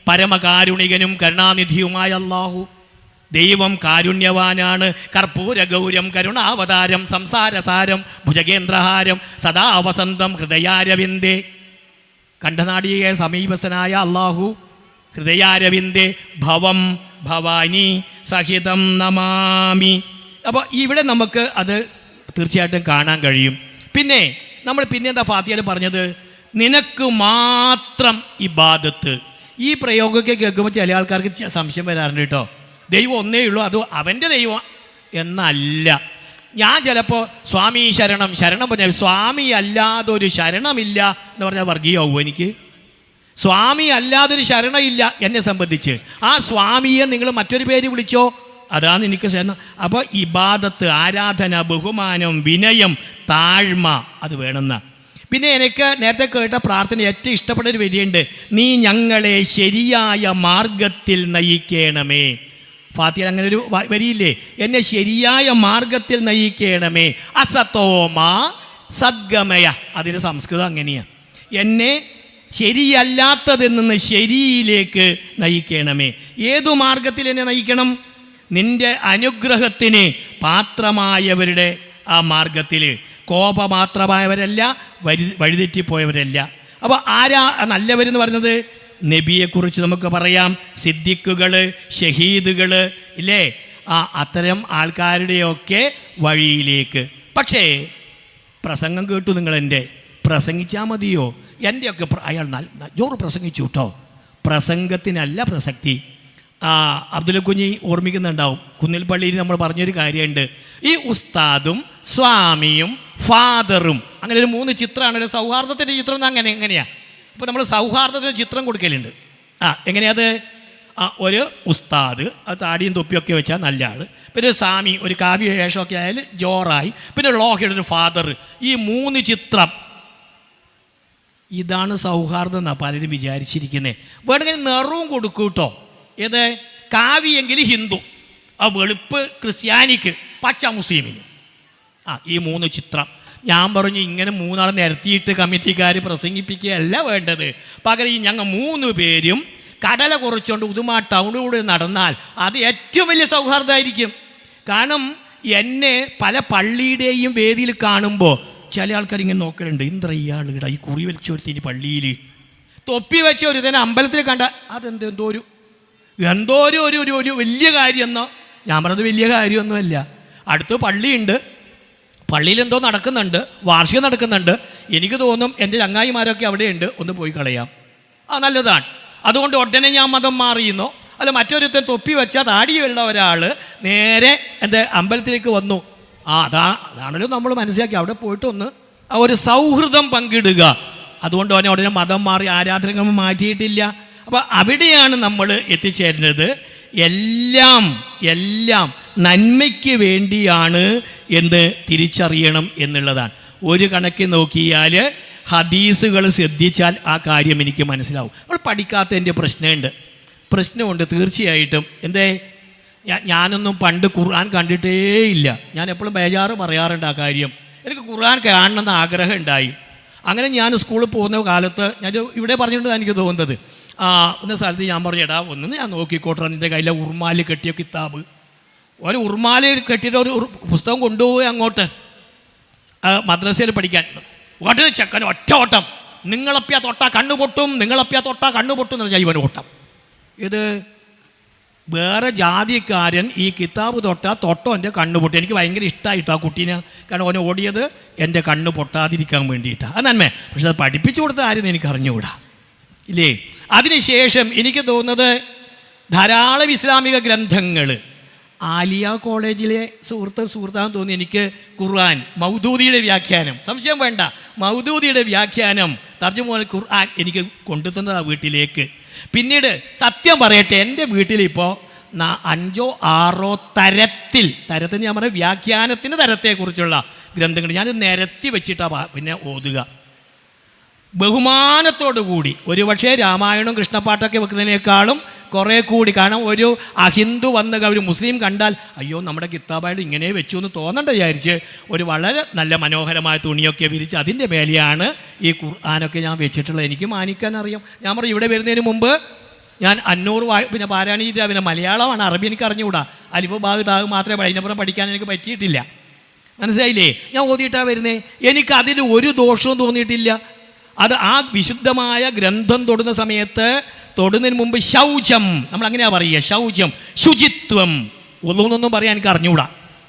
പരമകാരുണികനും കരുണാനിധിയുമായ അല്ലാഹു. ദൈവം കാരുണ്യവാനാണ്. കർപ്പൂരഗൗരം കണ്ഠനാടിയെ സമീപസ്ഥനായ അള്ളാഹു ഹൃദയാരവിന്ദേ ഭവം ഭവാനി സഹിതം നമാമി. അപ്പോൾ ഇവിടെ നമുക്ക് അത് തീർച്ചയായിട്ടും കാണാൻ കഴിയും. പിന്നെ നമ്മൾ എന്താ ഫാത്തിഹയിൽ പറഞ്ഞത്? നിനക്ക് മാത്രം ഇബാദത്ത്. ഈ പ്രയോഗമൊക്കെ കേൾക്കുമ്പോൾ ചില ആൾക്കാർക്ക് സംശയം വരാറുണ്ട് കേട്ടോ. ദൈവം ഒന്നേ ഉള്ളൂ, അത് അവൻ്റെ ദൈവം എന്നല്ല. ഞാൻ ചിലപ്പോൾ സ്വാമി ശരണം പറഞ്ഞാൽ സ്വാമി അല്ലാതൊരു ശരണമില്ല എന്ന് പറഞ്ഞാൽ വർഗീയമാവും. എനിക്ക് സ്വാമി അല്ലാതൊരു ശരണമില്ല എന്നെ സംബന്ധിച്ച്. ആ സ്വാമിയെ നിങ്ങൾ മറ്റൊരു പേര് വിളിച്ചോ, അതാണ് എനിക്ക് ശരണം. അപ്പോൾ ഇബാദത്ത്, ആരാധന, ബഹുമാനം, വിനയം, താഴ്മ അത് വേണമെന്ന. പിന്നെ എനിക്ക് നേരത്തെ കേട്ട പ്രാർത്ഥന ഏറ്റവും ഇഷ്ടപ്പെട്ട ഒരു വരിയുണ്ട്, നീ ഞങ്ങളെ ശരിയായ മാർഗത്തിൽ നയിക്കണമേ. ഫാത്തിഹയിൽ അങ്ങനെ ഒരു വരിയില്ലേ, എന്നെ ശരിയായ മാർഗത്തിൽ നയിക്കണമേ. അസതോമ സദ്ഗമയ, അതിന് സംസ്കൃതം അങ്ങനെയാണ്. എന്നെ ശരിയല്ലാത്തതിൽ നിന്ന് ശരിയിലേക്ക് നയിക്കണമേ. ഏതു മാർഗത്തിൽ എന്നെ നയിക്കണം? നിൻ്റെ അനുഗ്രഹത്തിന് പാത്രമായവരുടെ ആ മാർഗത്തിൽ. കോപമാത്രമായവരല്ല, വഴിതെറ്റിപ്പോയവരല്ല. അപ്പോൾ ആരാ നല്ലവരെന്ന് പറയുന്നത്? നബിയെക്കുറിച്ച് നമുക്ക് പറയാം, സിദ്ദിഖുകൾ, ഷഹീദുകൾ ഇല്ലേ, അത്തരം ആൾക്കാരുടെയൊക്കെ വഴിയിലേക്ക്. പക്ഷേ പ്രസംഗം കേട്ടു നിങ്ങളെൻ്റെ, പ്രസംഗിച്ചാൽ മതിയോ? എൻ്റെയൊക്കെ അയാൾ ജോറ് പ്രസംഗിച്ചു കേട്ടോ. പ്രസംഗത്തിനല്ല പ്രസക്തി. അബ്ദുൽ കുഞ്ഞി ഓർമ്മിക്കുന്നുണ്ടാവും, കുന്നിൽപ്പള്ളിയിൽ നമ്മൾ പറഞ്ഞൊരു കാര്യമുണ്ട്, ഈ ഉസ്താദും സ്വാമിയും ഫാദറും അങ്ങനെ ഒരു 3 ചിത്രമാണ്. ഒരു സൗഹാർദ്ദത്തിൻ്റെ ചിത്രം എങ്ങനെയാണ്? ഇപ്പോൾ നമ്മൾ സൗഹാർദ്ദത്തിന് ചിത്രം കൊടുക്കലുണ്ട്. എങ്ങനെയത്? ഒരു ഉസ്താദ്, അത് താടിയും തൊപ്പിയൊക്കെ വെച്ചാൽ നല്ല ആൾ. പിന്നെ ഒരു സ്വാമി, ഒരു കാവ്യ വേഷമൊക്കെ ആയാൽ ജോറായി. പിന്നെ ലോഹയുടെ ഒരു ഫാദർ. ഈ 3 ചിത്രം, ഇതാണ് സൗഹാർദ്ദം എന്നാണ് പലരും വിചാരിച്ചിരിക്കുന്നത്. വേണമെങ്കിൽ നിറവും കൊടുക്കും കേട്ടോ. ഏത്? കാവ്യെങ്കിൽ ഹിന്ദു, വെളുപ്പ് ക്രിസ്ത്യാനിക്ക്, പച്ച മുസ്ലിമിന്. ഈ 3 ചിത്രം. ഞാൻ പറഞ്ഞു ഇങ്ങനെ 3 ആൾ നിരത്തിയിട്ട് കമ്മിറ്റിക്കാർ പ്രസംഗിപ്പിക്കുകയല്ല വേണ്ടത്. പകരം ഞങ്ങൾ 3 പേരും കടല കുറച്ചുകൊണ്ട് ഉദുമ ടൗണിലൂടെ നടന്നാൽ അത് ഏറ്റവും വലിയ സൗഹാർദ്ദമായിരിക്കും. കാരണം എന്നെ പല പള്ളിയുടെയും വേദിയിൽ കാണുമ്പോൾ ചില ആൾക്കാർ ഇങ്ങനെ നോക്കലുണ്ട്, ഇന്ദ്ര ഇയാളുടെ ഈ കുറി വലിച്ചൊരുത്തിന് പള്ളിയിൽ തൊപ്പി വെച്ച ഒരു തന്നെ അമ്പലത്തിൽ കണ്ട അതെന്തോ ഒരു വലിയ കാര്യമെന്നോ. ഞാൻ പറഞ്ഞത് വലിയ കാര്യമൊന്നുമല്ല. അടുത്ത് പള്ളിയുണ്ട്, പള്ളിയിൽ എന്തോ നടക്കുന്നുണ്ട്, വാർഷികം നടക്കുന്നുണ്ട്. എനിക്ക് തോന്നും എൻ്റെ ചങ്ങായിമാരൊക്കെ അവിടെയുണ്ട്, ഒന്ന് പോയി കളയാം, നല്ലതാണ്. അതുകൊണ്ട് ഉടനെ ഞാൻ മതം മാറിയെന്നോ അല്ല മറ്റൊരുത്തൻ തൊപ്പി വെച്ചാൽ താടിയുള്ള ഒരാൾ നേരെ എൻ്റെ അമ്പലത്തിലേക്ക് വന്നു. അതാണല്ലോ നമ്മൾ മനസ്സിലാക്കി. അവിടെ പോയിട്ടൊന്ന് ഒരു സൗഹൃദം പങ്കിടുക. അതുകൊണ്ട് തന്നെ ഉടനെ മതം മാറി ആരാധനകൾ മാറ്റിയിട്ടില്ല. അപ്പോൾ അവിടെയാണ് നമ്മൾ എത്തിച്ചേരുന്നത്. എല്ലാം നന്മയ്ക്ക് വേണ്ടിയാണ് എന്ന് തിരിച്ചറിയണം എന്നുള്ളതാണ്. ഒരു കണക്കിന് നോക്കിയാൽ ഹദീസുകൾ ശ്രദ്ധിച്ചാൽ ആ കാര്യം എനിക്ക് മനസ്സിലാവും. നമ്മൾ പഠിക്കാത്തതിൻ്റെ പ്രശ്നമുണ്ട് തീർച്ചയായിട്ടും. എന്തേ, ഞാനൊന്നും പണ്ട് ഖുർആൻ കണ്ടിട്ടേ ഇല്ല. ഞാൻ എപ്പോഴും ബേജാറ് പറയാറുണ്ട് ആ കാര്യം. എനിക്ക് ഖുർആൻ കാണണമെന്ന് ആഗ്രഹം ഉണ്ടായി. അങ്ങനെ ഞാൻ സ്കൂളിൽ പോകുന്ന കാലത്ത് ഞാൻ ഇവിടെ പറഞ്ഞിട്ടുണ്ട് എനിക്ക് തോന്നുന്നത്, ഒന്ന് സ്ഥലത്ത് ഞാൻ പറഞ്ഞു, എടാ ഒന്ന് ഞാൻ നോക്കിക്കോട്ടെ, നിൻ്റെ കയ്യിലെ ഉറുമാല് കെട്ടിയ കിതാബ്. ഒരു ഉറുമാല് കെട്ടിയിട്ട് ഒരു പുസ്തകം കൊണ്ടുപോയി അങ്ങോട്ട് മദ്രസയിൽ പഠിക്കാൻ. ഉടനെ ചെക്കൻ ഒറ്റ ഓട്ടം, നിങ്ങളപ്പിയാ തൊട്ടാ കണ്ണുപൊട്ടും, നിങ്ങളപ്പിയാ തൊട്ടാ കണ്ണുപൊട്ടും എന്ന് പറഞ്ഞാൽ ഇവൻ ഓട്ടം. ഇത് വേറെ ജാതിക്കാരൻ ഈ കിതാബ് തൊട്ടോ എൻ്റെ കണ്ണ് പൊട്ടി. എനിക്ക് ഭയങ്കര ഇഷ്ടമായിട്ടോ ആ കുട്ടീനെ, കാരണം ഓനെ ഓടിയത് എൻ്റെ കണ്ണ് പൊട്ടാതിരിക്കാൻ വേണ്ടിയിട്ടാണ്. അത് നന്മ. പക്ഷെ അത് പഠിപ്പിച്ചു കൊടുത്ത ആരും എനിക്ക് അറിഞ്ഞുകൂടാ ഇല്ലേ. അതിനുശേഷം എനിക്ക് തോന്നുന്നത് ധാരാളം ഇസ്ലാമിക ഗ്രന്ഥങ്ങൾ, ആലിയ കോളേജിലെ സുഹൃത്താണെന്ന് തോന്നി എനിക്ക് ഖുർആൻ മൗദൂദിയുടെ വ്യാഖ്യാനം, സംശയം വേണ്ട, മൗദൂദിയുടെ വ്യാഖ്യാനം തർജ്ജുമ ഖുർആൻ എനിക്ക് കൊണ്ടുതന്നതാണ് വീട്ടിലേക്ക്. പിന്നീട് സത്യം പറയട്ടെ, എൻ്റെ വീട്ടിലിപ്പോൾ 5 6 തരത്തിന് ഞാൻ പറയാം, വ്യാഖ്യാനത്തിന് തരത്തെക്കുറിച്ചുള്ള ഗ്രന്ഥങ്ങൾ ഞാൻ നിരത്തി വെച്ചിട്ടാണ് പിന്നെ ഓതുക. ബഹുമാനത്തോടു കൂടി. ഒരുപക്ഷെ രാമായണവും കൃഷ്ണപ്പാട്ടൊക്കെ വെക്കുന്നതിനേക്കാളും കുറേ കൂടി. കാരണം ഒരു അഹിന്ദു വന്ന് ഒരു മുസ്ലിം കണ്ടാൽ അയ്യോ നമ്മുടെ കിതാബായിട്ട് ഇങ്ങനെ വെച്ചു എന്ന് തോന്നണ്ട വിചാരിച്ച് ഒരു വളരെ നല്ല മനോഹരമായ തുണിയൊക്കെ വിരിച്ച് അതിൻ്റെ മേലെയാണ് ഈ ഖുർആനൊക്കെ ഞാൻ വെച്ചിട്ടുള്ളത്. എനിക്ക് മാനിക്കാൻ അറിയാം. ഞാൻ പറയും, ഇവിടെ വരുന്നതിന് മുമ്പ് ഞാൻ 500 പിന്നെ പാരായണം ചെയ്താൽ പിന്നെ മലയാളമാണ്, അറബി എനിക്ക് അറിഞ്ഞുകൂടാ. അലിഫ് ബാഗ് താഗ് മാത്രമേ അതിനപ്പുറം പഠിക്കാൻ എനിക്ക് പറ്റിയിട്ടില്ല. മനസ്സിലായില്ലേ? ഞാൻ ഓതിയിട്ടാണ് വരുന്നത്. എനിക്കതിൽ ഒരു ദോഷവും തോന്നിയിട്ടില്ല. അത് ആ വിശുദ്ധമായ ഗ്രന്ഥം തൊടുന്ന സമയത്ത് തൊടുന്നതിന് മുമ്പ് ശൗചം, നമ്മൾ അങ്ങനെയാ പറയുക, ശൗചം ശുചിത്വം. ഒന്നൊന്നും പറയാൻ എനിക്ക് അറിഞ്ഞുകൂടാ,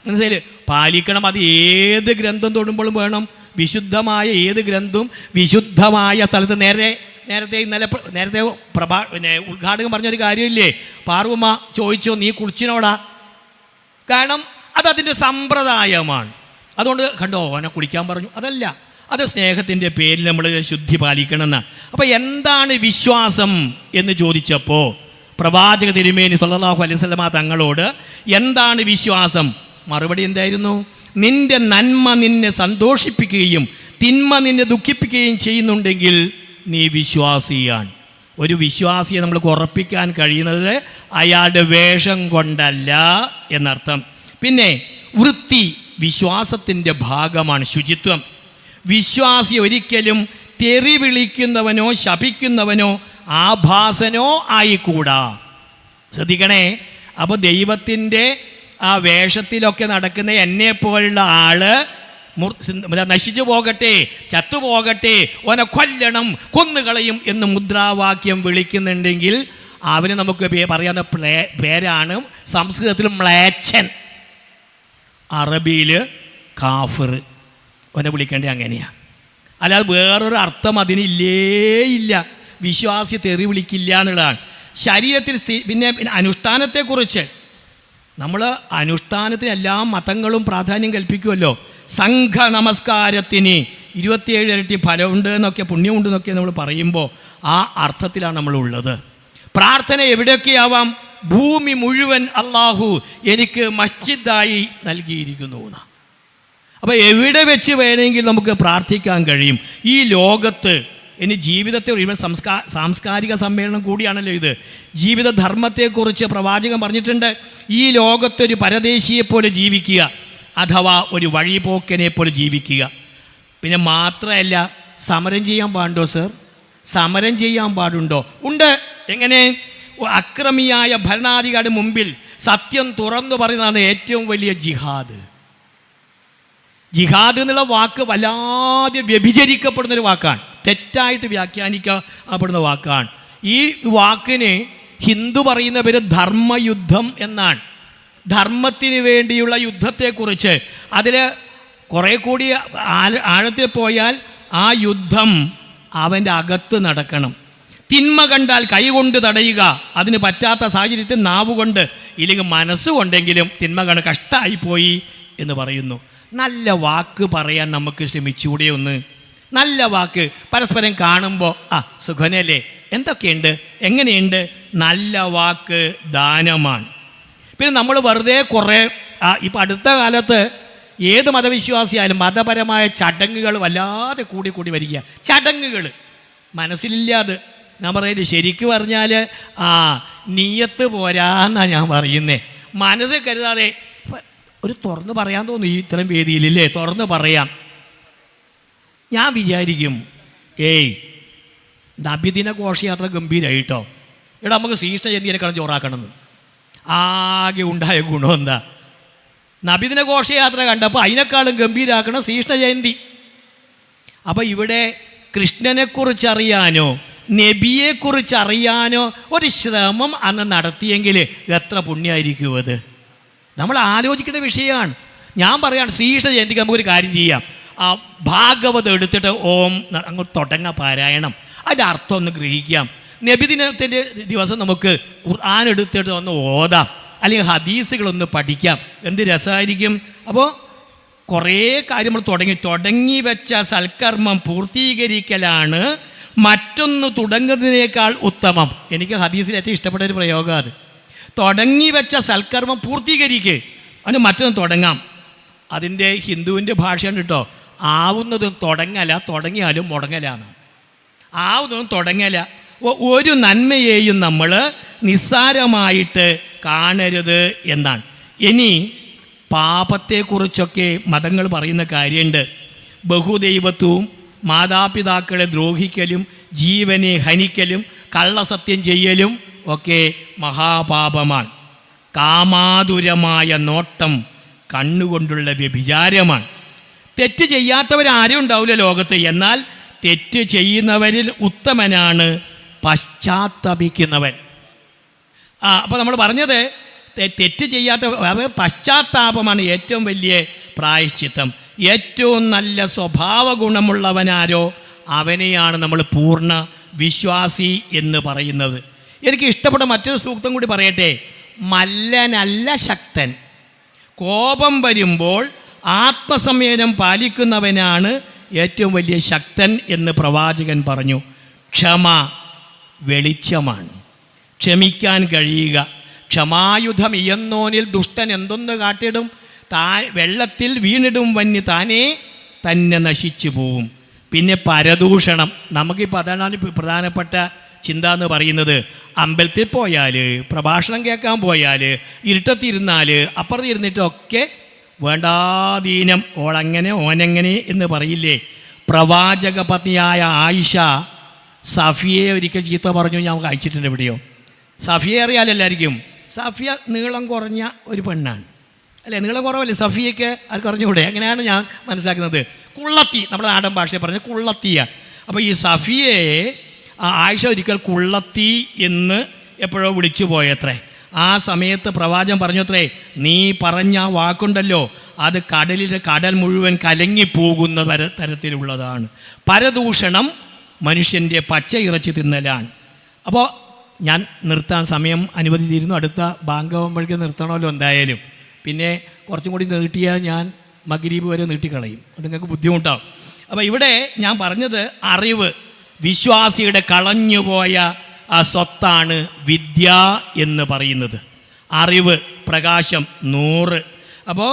മനസ്സിലായില്ലേ? പാലിക്കണം. അത് ഏത് ഗ്രന്ഥം തൊടുമ്പോഴും വേണം. വിശുദ്ധമായ ഏത് ഗ്രന്ഥവും വിശുദ്ധമായ സ്ഥലത്ത്. നേരത്തെ ഉദ്ഘാടകം പറഞ്ഞൊരു കാര്യമില്ലേ, പാർവമ്മ ചോദിച്ചോ നീ കുളിച്ചിനോടാ? കാരണം അതതിൻ്റെ സമ്പ്രദായമാണ്. അതുകൊണ്ട് കണ്ടോ അവനെ കുളിക്കാൻ പറഞ്ഞു, അതല്ല, അത് സ്നേഹത്തിൻ്റെ പേരിൽ നമ്മൾ ശുദ്ധി പാലിക്കണമെന്നാണ്. അപ്പോൾ എന്താണ് വിശ്വാസം എന്ന് ചോദിച്ചപ്പോൾ പ്രവാചക തിരുമേനി സല്ലല്ലാഹു അലൈഹി വസല്ലമ തങ്ങളോട് എന്താണ് വിശ്വാസം, മറുപടി എന്തായിരുന്നു? നിന്റെ നന്മ നിന്നെ സന്തോഷിപ്പിക്കുകയും തിന്മ നിന്നെ ദുഃഖിപ്പിക്കുകയും ചെയ്യുന്നുണ്ടെങ്കിൽ നീ വിശ്വാസിയാണ്. ഒരു വിശ്വാസിയെ നമ്മൾക്ക് ഉറപ്പിക്കാൻ കഴിയുന്നത് അയാളുടെ വേഷം കൊണ്ടല്ല എന്നർത്ഥം. പിന്നെ വൃത്തി വിശ്വാസത്തിൻ്റെ ഭാഗമാണ്. ശുചിത്വം. വിശ്വാസി ഒരിക്കലും തെറി വിളിക്കുന്നവനോ ശപിക്കുന്നവനോ ആഭാസനോ ആയിക്കൂടാ. ശ്രദ്ധിക്കണേ. അപ്പോൾ ദൈവത്തിൻ്റെ ആ വേഷത്തിലൊക്കെ നടക്കുന്ന എന്നെപ്പോലുള്ള ആള് നശിച്ചു പോകട്ടെ, ചത്തുപോകട്ടെ, ഓനെ കൊല്ലണം, കൊന്നുകളയും എന്ന് മുദ്രാവാക്യം വിളിക്കുന്നുണ്ടെങ്കിൽ അവന് നമുക്ക് പറയാവുന്ന പേരാണ് സംസ്കൃതത്തിൽ മ്ലേച്ഛൻ, അറബിയിൽ കാഫിർ. ഓനെ വിളിക്കേണ്ടത് അങ്ങനെയാണ്. അല്ലാതെ വേറൊരു അർത്ഥം അതിനില്ലേ ഇല്ല. വിശ്വാസി തെറി വിളിക്കില്ല എന്നുള്ളതാണ്. ശരീരത്തിൽ പിന്നെ അനുഷ്ഠാനത്തെക്കുറിച്ച് നമ്മൾ അനുഷ്ഠാനത്തിന് എല്ലാ മതങ്ങളും പ്രാധാന്യം കൽപ്പിക്കുമല്ലോ. സംഘ നമസ്കാരത്തിന് 27 ഇരട്ടി ഫലമുണ്ട് എന്നൊക്കെ, പുണ്യമുണ്ട് എന്നൊക്കെ നമ്മൾ പറയുമ്പോൾ ആ അർത്ഥത്തിലാണ് നമ്മളുള്ളത്. പ്രാർത്ഥന എവിടെയൊക്കെയാവാം? ഭൂമി മുഴുവൻ അള്ളാഹു എനിക്ക് മസ്ജിദായി നൽകിയിരിക്കുന്നു എന്ന്. അപ്പോൾ എവിടെ വെച്ച് വേണമെങ്കിൽ നമുക്ക് പ്രാർത്ഥിക്കാൻ കഴിയും. ഈ ലോകത്ത് ഇനി ജീവിതത്തെ ഇവിടെ സാംസ്കാരിക സമ്മേളനം കൂടിയാണല്ലോ ഇത്. ജീവിതധർമ്മത്തെക്കുറിച്ച് പ്രവാചകൻ പറഞ്ഞിട്ടുണ്ട്. ഈ ലോകത്തൊരു പരദേശിയെപ്പോലെ ജീവിക്കുക, അഥവാ ഒരു വഴിപോക്കനെ പോലെ ജീവിക്കുക. പിന്നെ മാത്രമല്ല, സമരം ചെയ്യാൻ പാടുണ്ടോ സർ? സമരം ചെയ്യാൻ പാടുണ്ടോ? ഉണ്ട്. എങ്ങനെ? അക്രമിയായ ഭരണാധികാരിയുടെ മുമ്പിൽ സത്യം തുറന്നു പറയുന്നതാണ് ഏറ്റവും വലിയ ജിഹാദ്. ജിഹാദ് എന്നുള്ള വാക്ക് വല്ലാതെ വ്യഭിചരിക്കപ്പെടുന്നൊരു വാക്കാണ്, തെറ്റായിട്ട് വ്യാഖ്യാനിക്കപ്പെടുന്ന വാക്കാണ്. ഈ വാക്കിന് ഹിന്ദു പറയുന്ന പേര് ധർമ്മയുദ്ധം എന്നാണ്. ധർമ്മത്തിന് വേണ്ടിയുള്ള യുദ്ധത്തെക്കുറിച്ച് അതിൽ കുറേ കൂടി ആഴത്തിൽ പോയാൽ ആ യുദ്ധം അവൻ്റെ അകത്ത് നടക്കണം. തിന്മ കണ്ടാൽ കൈകൊണ്ട് തടയുക, അതിന് പറ്റാത്ത സാഹചര്യത്തിൽ നാവുകൊണ്ട് ഇല്ലെങ്കിൽ മനസ്സുകൊണ്ടെങ്കിലും തിന്മ കണ്ട് കഷ്ടമായിപ്പോയി എന്ന് പറയുന്നു. നല്ല വാക്ക് പറയാൻ നമുക്ക് ശ്രമിച്ചുകൂടെ ഒന്ന്? നല്ല വാക്ക് പരസ്പരം കാണുമ്പോൾ സുഖനല്ലേ, എന്തൊക്കെയുണ്ട്, എങ്ങനെയുണ്ട്? നല്ല വാക്ക് ദാനമാണ്. പിന്നെ നമ്മൾ വെറുതെ കുറേ ഇപ്പം അടുത്ത കാലത്ത് ഏത് മതവിശ്വാസിയായാലും മതപരമായ ചടങ്ങുകൾ വല്ലാതെ കൂടി വരിക. ചടങ്ങുകൾ മനസ്സിലില്ലാതെ ഞാൻ പറയുന്നത് ശരിക്കും പറഞ്ഞാൽ നീയത്ത് പോരാന്നാണ് ഞാൻ പറയുന്നത്. മനസ്സിൽ കരുതാതെ ഒരു തുറന്ന് പറയാൻ തോന്നും ഈ ഇത്തരം വേദിയിലില്ലേ, തുറന്ന് പറയാം. ഞാൻ വിചാരിക്കും നബിദിന ഘോഷയാത്ര ഗംഭീരമായിട്ടോ, ഇവിടെ നമുക്ക് ശ്രീകൃഷ്ണ ജയന്തിയെക്കാളും ചോറാക്കണമെന്ന് ആകെ ഉണ്ടായ ഗുണം എന്താ? നബിദിന ഘോഷയാത്ര കണ്ടപ്പോൾ അതിനേക്കാളും ഗംഭീരമാക്കണം ശ്രീകൃഷ്ണ ജയന്തി. അപ്പോൾ ഇവിടെ കൃഷ്ണനെക്കുറിച്ചറിയാനോ നബിയെക്കുറിച്ചറിയാനോ ഒരു ശ്രമം അന്ന് നടത്തിയെങ്കിൽ എത്ര പുണ്യമായിരിക്കും അത്? നമ്മൾ ആലോചിക്കുന്ന വിഷയമാണ്. ഞാൻ പറയാണ് ശ്രീകൃഷ്ണ ജയന്തിക്ക് നമുക്കൊരു കാര്യം ചെയ്യാം. ഭാഗവതം എടുത്തിട്ട് ഓം അങ്ങോട്ട് തുടങ്ങാം പാരായണം, അതിൻ്റെ അർത്ഥം ഒന്ന് ഗ്രഹിക്കാം. നബിദിനത്തിൻ്റെ ദിവസം നമുക്ക് ഖുർആൻ എടുത്തിട്ട് ഒന്ന് ഓതാം, അല്ലെങ്കിൽ ഹദീസുകളൊന്ന് പഠിക്കാം. എന്ത് രസമായിരിക്കും. അപ്പോൾ കുറേ കാര്യങ്ങൾ തുടങ്ങി വെച്ച സൽക്കർമ്മം പൂർത്തീകരിക്കലാണ് മറ്റൊന്ന് തുടങ്ങുന്നതിനേക്കാൾ ഉത്തമം. എനിക്ക് ഹദീസിൽ ഏറ്റവും ഇഷ്ടപ്പെട്ട ഒരു പ്രയോഗം അത്. തുടങ്ങി വെച്ച സൽക്കർമ്മം പൂർത്തീകരിക്കുക, അതിന് മറ്റൊന്ന് തുടങ്ങാം. അതിൻ്റെ ഹിന്ദുവിൻ്റെ ഭാഷയാണ് കേട്ടോ. ആവുന്നതും തുടങ്ങല, തുടങ്ങിയാലും മുടങ്ങലാണ്. ആവുന്നതും തുടങ്ങല. ഒരു നന്മയെയും നമ്മൾ നിസ്സാരമായിട്ട് കാണരുത് എന്നാണ്. ഇനി പാപത്തെക്കുറിച്ചൊക്കെ മതങ്ങൾ പറയുന്ന കാര്യമുണ്ട്. ബഹുദൈവത്വവും മാതാപിതാക്കളെ ദ്രോഹിക്കലും ജീവനെ ഹനിക്കലും കള്ളസത്യം ചെയ്യലും ഒക്കെ മഹാപാപമാണ്. കാമാതുരമായ നോട്ടം കണ്ണുകൊണ്ടുള്ള വ്യഭിചാരമാണ്. തെറ്റ് ചെയ്യാത്തവരാരും ഉണ്ടാവില്ല ലോകത്ത്. എന്നാൽ തെറ്റ് ചെയ്യുന്നവരിൽ ഉത്തമനാണ് പശ്ചാത്തപിക്കുന്നവൻ. അപ്പോൾ നമ്മൾ പറഞ്ഞത് തെറ്റ് ചെയ്യാത്ത പശ്ചാത്താപമാണ് ഏറ്റവും വലിയ പ്രായശ്ചിത്തം. ഏറ്റവും നല്ല സ്വഭാവ ഗുണമുള്ളവനാരോ അവനെയാണ് നമ്മൾ പൂർണ്ണ വിശ്വാസി എന്ന് പറയുന്നത്. എനിക്ക് ഇഷ്ടപ്പെട്ട മറ്റൊരു സൂക്തം കൂടി പറയട്ടെ. മല്ലനല്ല ശക്തൻ, കോപം വരുമ്പോൾ ആത്മസംയമനം പാലിക്കുന്നവനാണ് ഏറ്റവും വലിയ ശക്തൻ എന്ന് പ്രവാചകൻ പറഞ്ഞു. ക്ഷമ വെളിച്ചമാണ്, ക്ഷമിക്കാൻ കഴിയുക. ക്ഷമായുധം ഇയന്നോനിൽ ദുഷ്ടൻ എന്തൊന്ന് കാട്ടിടും, വെള്ളത്തിൽ വീണിടും വന്യ താനേ തന്നെ നശിച്ചു പോവും. പിന്നെ പരദൂഷണം. നമുക്കിപ്പോൾ അതാണ് പ്രധാനപ്പെട്ട ചിന്ത എന്ന് പറയുന്നത്. അമ്പലത്തിൽ പോയാൽ, പ്രഭാഷണം കേൾക്കാൻ പോയാൽ, ഇരുട്ടത്തിരുന്നാൽ, അപ്പുറത്ത് ഇരുന്നിട്ടൊക്കെ വേണ്ടാധീനം ഓളങ്ങനെ ഓനെങ്ങനെ എന്ന് പറയില്ലേ. പ്രവാചക പത്നിയായ ആയിഷ സഫിയെ ഒരിക്കൽ ചീത്ത പറഞ്ഞു. ഞാൻ അയച്ചിട്ടുണ്ട് എവിടെയോ. സഫിയെ അറിയാലെല്ലാവർക്കും. സഫിയ നീളം കുറഞ്ഞ ഒരു പെണ്ണാണ് അല്ലേ? നീളം കുറവല്ലേ സഫിയയ്ക്ക്? ആർക്ക് അറിഞ്ഞുകൂടെ? അങ്ങനെയാണ് ഞാൻ മനസ്സിലാക്കുന്നത്. കുള്ളത്തി, നമ്മുടെ നാടൻ ഭാഷയെ പറഞ്ഞ കുള്ളത്തിയാണ്. അപ്പോൾ ഈ സഫിയെ ആയിഷ ഒരിക്കൽ കുള്ളത്തി എന്ന് എപ്പോഴോ വിളിച്ചു പോയത്രേ. ആ സമയത്ത് പ്രവാചകൻ പറഞ്ഞത്രേ, നീ പറഞ്ഞ ആ വാക്കുണ്ടല്ലോ അത് കടൽ മുഴുവൻ കലങ്ങിപ്പോകുന്ന തരത്തിലുള്ളതാണ്. പരദൂഷണം മനുഷ്യൻ്റെ പച്ച ഇറച്ചി തിന്നലാണ്. അപ്പോൾ ഞാൻ നിർത്താൻ സമയം അനുവദിച്ചിരുന്നു. അടുത്ത ബാങ്കാവുമ്പോഴേക്ക് നിർത്തണമല്ലോ എന്തായാലും. പിന്നെ കുറച്ചും കൂടി നീട്ടിയാൽ ഞാൻ മഗ്‌രിബ് വരെ നീട്ടിക്കളയും. അത് നിങ്ങൾക്ക് ബുദ്ധിമുട്ടാവും. അപ്പോൾ ഇവിടെ ഞാൻ പറഞ്ഞത് അറിവ്, വിശ്വാസിയുടെ കളഞ്ഞുപോയ ആ സ്വത്താണ് വിദ്യ എന്ന് പറയുന്നത്. അറിവ്, പ്രകാശം 100. അപ്പോൾ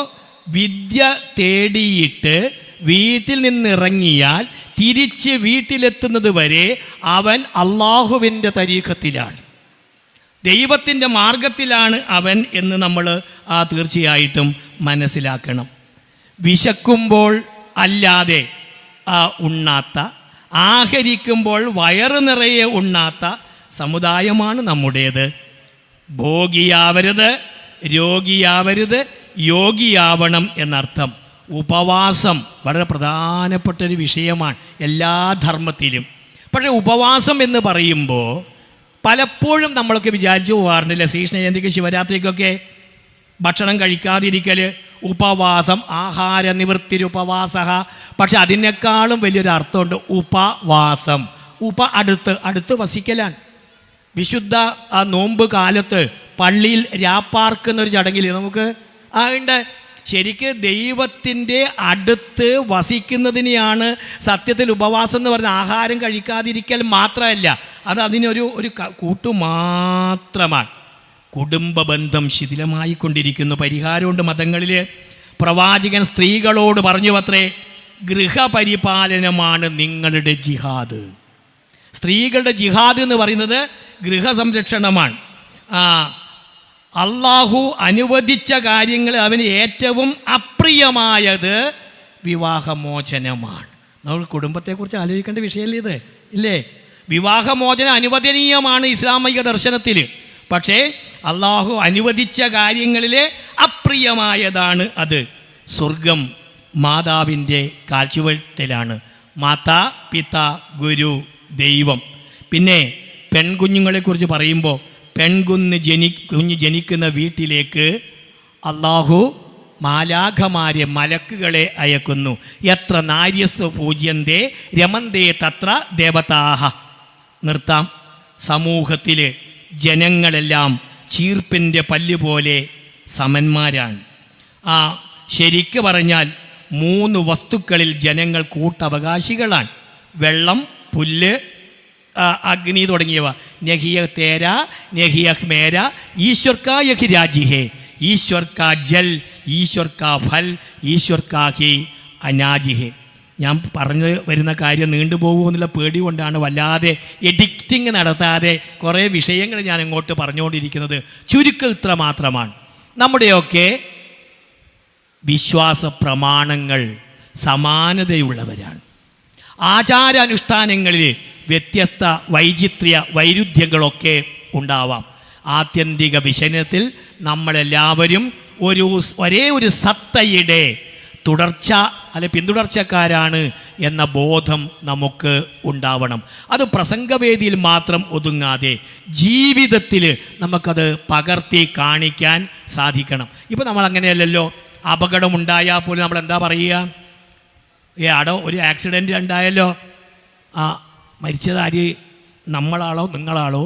വിദ്യ തേടിയിട്ട് വീട്ടിൽ നിന്നിറങ്ങിയാൽ തിരിച്ച് വീട്ടിലെത്തുന്നത് വരെ അവൻ അള്ളാഹുവിൻ്റെ തരീഖത്തിലാണ്, ദൈവത്തിൻ്റെ മാർഗത്തിലാണ് അവൻ എന്ന് നമ്മൾ തീർച്ചയായിട്ടും മനസ്സിലാക്കണം. വിശക്കുമ്പോൾ അല്ലാതെ ഉണ്ണാത്ത, ആഹരിക്കുമ്പോൾ വയറ് നിറയെ ഉണ്ണാത്ത സമുദായമാണ് നമ്മുടേത്. ഭോഗിയാവരുത്, രോഗിയാവരുത്, യോഗിയാവണം എന്നർത്ഥം. ഉപവാസം വളരെ പ്രധാനപ്പെട്ടൊരു വിഷയമാണ് എല്ലാ ധർമ്മത്തിലും. പക്ഷേ ഉപവാസം എന്ന് പറയുമ്പോൾ പലപ്പോഴും നമ്മളൊക്കെ വിചാരിച്ചു പോകാറുണ്ടല്ലേ, ശ്രീകൃഷ്ണജയന്തിക്ക് ശിവരാത്രിക്കൊക്കെ ഭക്ഷണം കഴിക്കാതിരിക്കൽ ഉപവാസം, ആഹാര നിവൃത്തിരുപവാസ. പക്ഷെ അതിനേക്കാളും വലിയൊരു അർത്ഥമുണ്ട് ഉപവാസം. അടുത്ത് വസിക്കലാണ്. വിശുദ്ധ നോമ്പ് കാലത്ത് പള്ളിയിൽ രാപ്പാർക്കുന്നൊരു ചടങ്ങിൽ നമുക്ക് ഉണ്ട്. ശരിക്ക് ദൈവത്തിൻ്റെ അടുത്ത് വസിക്കുന്നതിനെയാണ് സത്യത്തിൽ ഉപവാസം എന്ന് പറഞ്ഞാൽ. ആഹാരം കഴിക്കാതിരിക്കൽ മാത്രമല്ല, അതിനൊരു കൂട്ടു മാത്രമാണ്. കുടുംബ ബന്ധം ശിഥിലമായിക്കൊണ്ടിരിക്കുന്നു. പരിഹാരമുണ്ട് മതങ്ങളിൽ. പ്രവാചകൻ സ്ത്രീകളോട് പറഞ്ഞു അത്രേ, ഗൃഹപരിപാലനമാണ് നിങ്ങളുടെ ജിഹാദ്. സ്ത്രീകളുടെ ജിഹാദ് എന്ന് പറയുന്നത് ഗൃഹസംരക്ഷണമാണ്. അള്ളാഹു അനുവദിച്ച കാര്യങ്ങൾ അവന് ഏറ്റവും അപ്രിയമായത് വിവാഹമോചനമാണ്. നമ്മൾ കുടുംബത്തെക്കുറിച്ച് ആലോചിക്കേണ്ട വിഷയമല്ലേ ഇത്, ഇല്ലേ? വിവാഹമോചനം അനുവദനീയമാണ് ഇസ്ലാമിക ദർശനത്തിൽ. പക്ഷേ അള്ളാഹു അനുവദിച്ച കാര്യങ്ങളിൽ അപ്രിയമായതാണ് അത്. സ്വർഗം മാതാവിൻ്റെ കാഴ്ചവെട്ടലാണ്. മാതാ, പിതാ, ഗുരു, ദൈവം. പിന്നെ പെൺകുഞ്ഞുങ്ങളെക്കുറിച്ച് പറയുമ്പോൾ കുഞ്ഞ് ജനിക്കുന്ന വീട്ടിലേക്ക് അള്ളാഹു മാലാഖമാരെ, മലക്കുകളെ അയക്കുന്നു. എത്ര നാര്യസ്തു പൂജ്യന്തേ രമന്തേ തത്ര ദേവതാഹ. നിർത്താം. സമൂഹത്തിൽ ജനങ്ങളെല്ലാം ചീർപ്പിൻ്റെ പല്ല് പോലെ സമന്മാരാണ്. ശരിക്ക് പറഞ്ഞാൽ 3 വസ്തുക്കളിൽ ജനങ്ങൾ കൂട്ടവകാശികളാണ്. വെള്ളം, പുല്ല്, അഗ്നി തുടങ്ങിയവ. നഹിയ തേര നഹിയ മേര ഈശ്വർ കാ യഹി രാജി ഹേ, ഈശ്വർ കാ ജൽ, ഈശ്വർ കാ ഫൽ, ഈശ്വർ കാ ഹി അനാജി ഹേ. ഞാൻ പറഞ്ഞു വരുന്ന കാര്യം നീണ്ടുപോകുമെന്നുള്ള പേടി കൊണ്ടാണ് വല്ലാതെ എഡിറ്റിങ് നടത്താതെ കുറേ വിഷയങ്ങൾ ഞാൻ ഇങ്ങോട്ട് പറഞ്ഞുകൊണ്ടിരിക്കുന്നത്. ചുരുക്കം ഇത്ര മാത്രമാണ്. നമ്മുടെയൊക്കെ വിശ്വാസ പ്രമാണങ്ങൾ സമാനതയുള്ളവരാണ്. ആചാരാനുഷ്ഠാനങ്ങളിൽ വ്യത്യസ്ത വൈരുദ്ധ്യങ്ങളൊക്കെ ഉണ്ടാവാം. ആത്യന്തിക വിഷയത്തിൽ നമ്മളെല്ലാവരും ഒരേ ഒരു സത്തയുടെ തുടർച്ച പിന്തുടർച്ചക്കാരാണ് എന്ന ബോധം നമുക്ക് ഉണ്ടാവണം. അത് പ്രസംഗവേദിയിൽ മാത്രം ഒതുങ്ങാതെ ജീവിതത്തിൽ നമുക്കത് പകർത്തി കാണിക്കാൻ സാധിക്കണം. ഇപ്പോൾ നമ്മൾ അങ്ങനെയല്ലല്ലോ. അപകടമുണ്ടായാൽ പോലും നമ്മൾ എന്താ പറയുക? ആടോ ഒരു ആക്സിഡൻറ്റ് ഉണ്ടായല്ലോ, മരിച്ചതാര്? നമ്മളാളോ നിങ്ങളാളോ?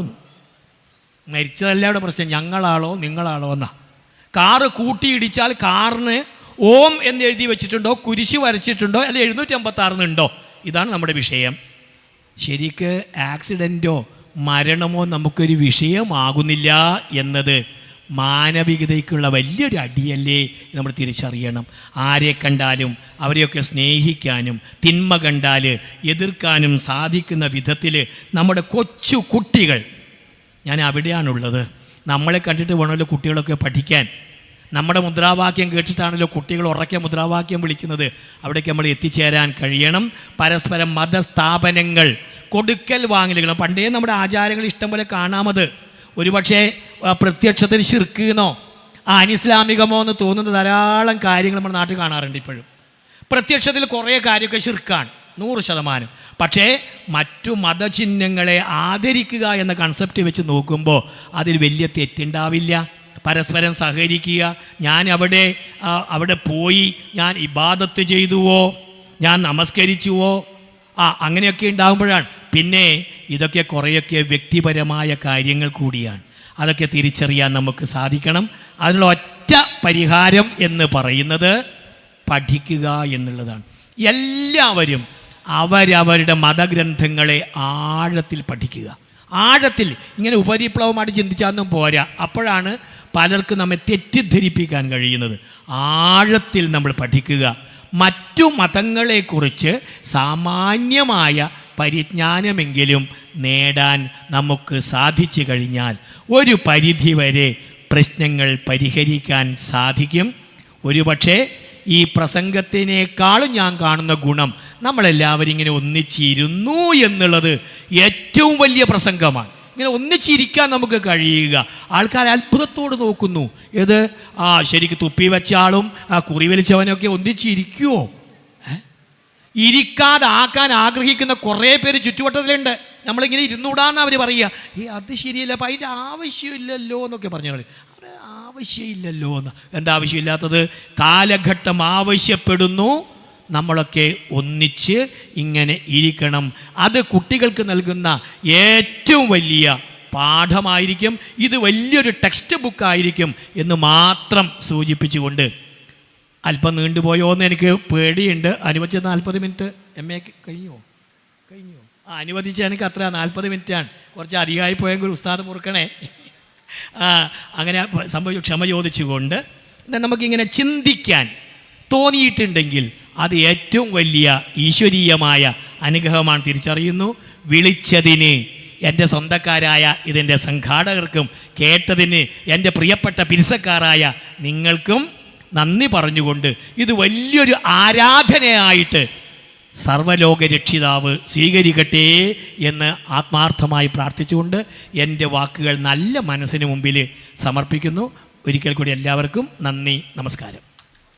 മരിച്ചതല്ല ഇവിടെ പ്രശ്നം, ഞങ്ങളാളോ നിങ്ങളാളോ എന്നാ. കാറ് കൂട്ടിയിടിച്ചാൽ കാറിന് ഓം എന്ന് എഴുതി വെച്ചിട്ടുണ്ടോ, കുരിശ് വരച്ചിട്ടുണ്ടോ, അല്ലെ 756 ഉണ്ടോ? ഇതാണ് നമ്മുടെ വിഷയം. ശരിക്ക് ആക്സിഡൻറ്റോ മരണമോ നമുക്കൊരു വിഷയമാകുന്നില്ല എന്നത് മാനവികതയ്ക്കുള്ള വലിയൊരു അടിയല്ലേ നമ്മൾ തിരിച്ചറിയണം. ആരെ കണ്ടാലും അവരെയൊക്കെ സ്നേഹിക്കാനും തിന്മ കണ്ടാൽ എതിർക്കാനും സാധിക്കുന്ന വിധത്തിൽ നമ്മുടെ കൊച്ചു കുട്ടികൾ, ഞാൻ അവിടെയാണുള്ളത്. നമ്മളെ കണ്ടിട്ട് വേണമല്ലോ കുട്ടികളൊക്കെ പഠിക്കാൻ. നമ്മുടെ മുദ്രാവാക്യം കേട്ടിട്ടാണല്ലോ കുട്ടികൾ ഉറക്കെ മുദ്രാവാക്യം വിളിക്കുന്നത്. അവിടേക്ക് നമ്മൾ എത്തിച്ചേരാൻ കഴിയണം. പരസ്പരം മതസ്ഥാപനങ്ങൾ കൊടുക്കൽ വാങ്ങലുകൾ, പണ്ടേ നമ്മുടെ ആചാരങ്ങൾ ഇഷ്ടം പോലെ കാണാമത്. ഒരുപക്ഷെ പ്രത്യക്ഷത്തിൽ ശിർക്കെന്നോ അനിസ്ലാമികമോ എന്ന് തോന്നുന്ന ധാരാളം കാര്യങ്ങൾ നമ്മുടെ നാട്ടിൽ കാണാറുണ്ട്. ഇപ്പോഴും പ്രത്യക്ഷത്തിൽ കുറേ കാര്യമൊക്കെ ശിർക്കാണ് 100%. പക്ഷേ മറ്റു മതചിഹ്നങ്ങളെ ആദരിക്കുക എന്ന കൺസെപ്റ്റ് വെച്ച് നോക്കുമ്പോൾ അതിൽ വലിയ തെറ്റുണ്ടാവില്ല. പരസ്പരം സഹകരിക്കുക. ഞാൻ അവിടെ പോയി ഞാൻ ഇബാദത്ത് ചെയ്തുവോ, ഞാൻ നമസ്കരിച്ചുവോ, അങ്ങനെയൊക്കെ ഉണ്ടാകുമ്പോഴാണ്. പിന്നെ ഇതൊക്കെ കുറേയൊക്കെ വ്യക്തിപരമായ കാര്യങ്ങൾ കൂടിയാണ്. അതൊക്കെ തിരിച്ചറിയാൻ നമുക്ക് സാധിക്കണം. അതിനുള്ള ഒറ്റ പരിഹാരം എന്ന് പറയുന്നത് പഠിക്കുക എന്നുള്ളതാണ്. എല്ലാവരും അവരവരുടെ മതഗ്രന്ഥങ്ങളെ ആഴത്തിൽ പഠിക്കുക. ആഴത്തിൽ ഇങ്ങനെ ഉപരിപ്ലവമായിട്ട് ചിന്തിച്ചാന്നും പോരാ. അപ്പോഴാണ് പലർക്കും നമ്മെ തെറ്റിദ്ധരിപ്പിക്കാൻ കഴിയുന്നത്. ആഴത്തിൽ നമ്മൾ പഠിക്കുക. മറ്റു മതങ്ങളെക്കുറിച്ച് സാമാന്യമായ പരിജ്ഞാനമെങ്കിലും നേടാൻ നമുക്ക് സാധിച്ചു കഴിഞ്ഞാൽ ഒരു പരിധിവരെ പ്രശ്നങ്ങൾ പരിഹരിക്കാൻ സാധിക്കും. ഒരുപക്ഷെ ഈ പ്രസംഗത്തിനേക്കാളും ഞാൻ കാണുന്ന ഗുണം നമ്മളെല്ലാവരും ഇങ്ങനെ ഒന്നിച്ചിരുന്നു എന്നുള്ളത് ഏറ്റവും വലിയ പ്രസംഗമാണ്. ഇങ്ങനെ ഒന്നിച്ചിരിക്കാൻ നമുക്ക് കഴിയുക. ആൾക്കാർ അത്ഭുതത്തോട് നോക്കുന്നു. ഏത് ശരിക്കും തുപ്പി വെച്ച ആളും കുറി വലിച്ചവനൊക്കെ ഒന്നിച്ചിരിക്കുമോ? ഇരിക്കാതെ ആക്കാൻ ആഗ്രഹിക്കുന്ന കുറേ പേര് ചുറ്റുവട്ടത്തിലുണ്ട്. നമ്മളിങ്ങനെ ഇരുന്നൂടാന്ന് അവർ പറയുക. അത് ശരിയല്ല, അപ്പം അതിൻ്റെ ആവശ്യമില്ലല്ലോ എന്നൊക്കെ പറഞ്ഞാൽ അത് ആവശ്യമില്ലല്ലോ എന്ന്. എന്താ ആവശ്യമില്ലാത്തത്? കാലഘട്ടം ആവശ്യപ്പെടുന്നു നമ്മളൊക്കെ ഒന്നിച്ച് ഇങ്ങനെ ഇരിക്കണം. അത് കുട്ടികൾക്ക് നൽകുന്ന ഏറ്റവും വലിയ പാഠമായിരിക്കും. ഇത് വലിയൊരു ടെക്സ്റ്റ് ബുക്കായിരിക്കും എന്ന് മാത്രം സൂചിപ്പിച്ചുകൊണ്ട്, അല്പം നീണ്ടുപോയോ എന്ന് എനിക്ക് പേടിയുണ്ട്. അനുവദിച്ച 40 മിനിറ്റ് MA കഴിഞ്ഞോ? അനുവദിച്ച എനിക്ക് അത്ര 40 മിനിറ്റാണ്. കുറച്ച് അധികമായി പോയെങ്കിൽ ഉസ്താദ് മുറുക്കണേ. അങ്ങനെ ക്ഷമ ചോദിച്ചുകൊണ്ട് നമുക്കിങ്ങനെ ചിന്തിക്കാൻ തോന്നിയിട്ടുണ്ടെങ്കിൽ അത് ഏറ്റവും വലിയ ഈശ്വരീയമായ അനുഗ്രഹമാണ്. തിരിച്ചറിയുന്നു. വിളിച്ചതിന് എൻ്റെ സ്വന്തക്കാരായ ഇതിൻ്റെ സംഘാടകർക്കും കേട്ടതിന് എൻ്റെ പ്രിയപ്പെട്ട പിരിസക്കാരായ നിങ്ങൾക്കും നന്ദി പറഞ്ഞുകൊണ്ട് ഇത് വലിയൊരു ആരാധനയായിട്ട് സർവ്വലോക രക്ഷിതാവ് സ്വീകരിക്കട്ടെ എന്ന് ആത്മാർത്ഥമായി പ്രാർത്ഥിച്ചുകൊണ്ട് എൻ്റെ വാക്കുകൾ നല്ല മനസ്സിന് മുമ്പിൽ സമർപ്പിക്കുന്നു. ഒരിക്കൽ കൂടി എല്ലാവർക്കും നന്ദി, നമസ്കാരം.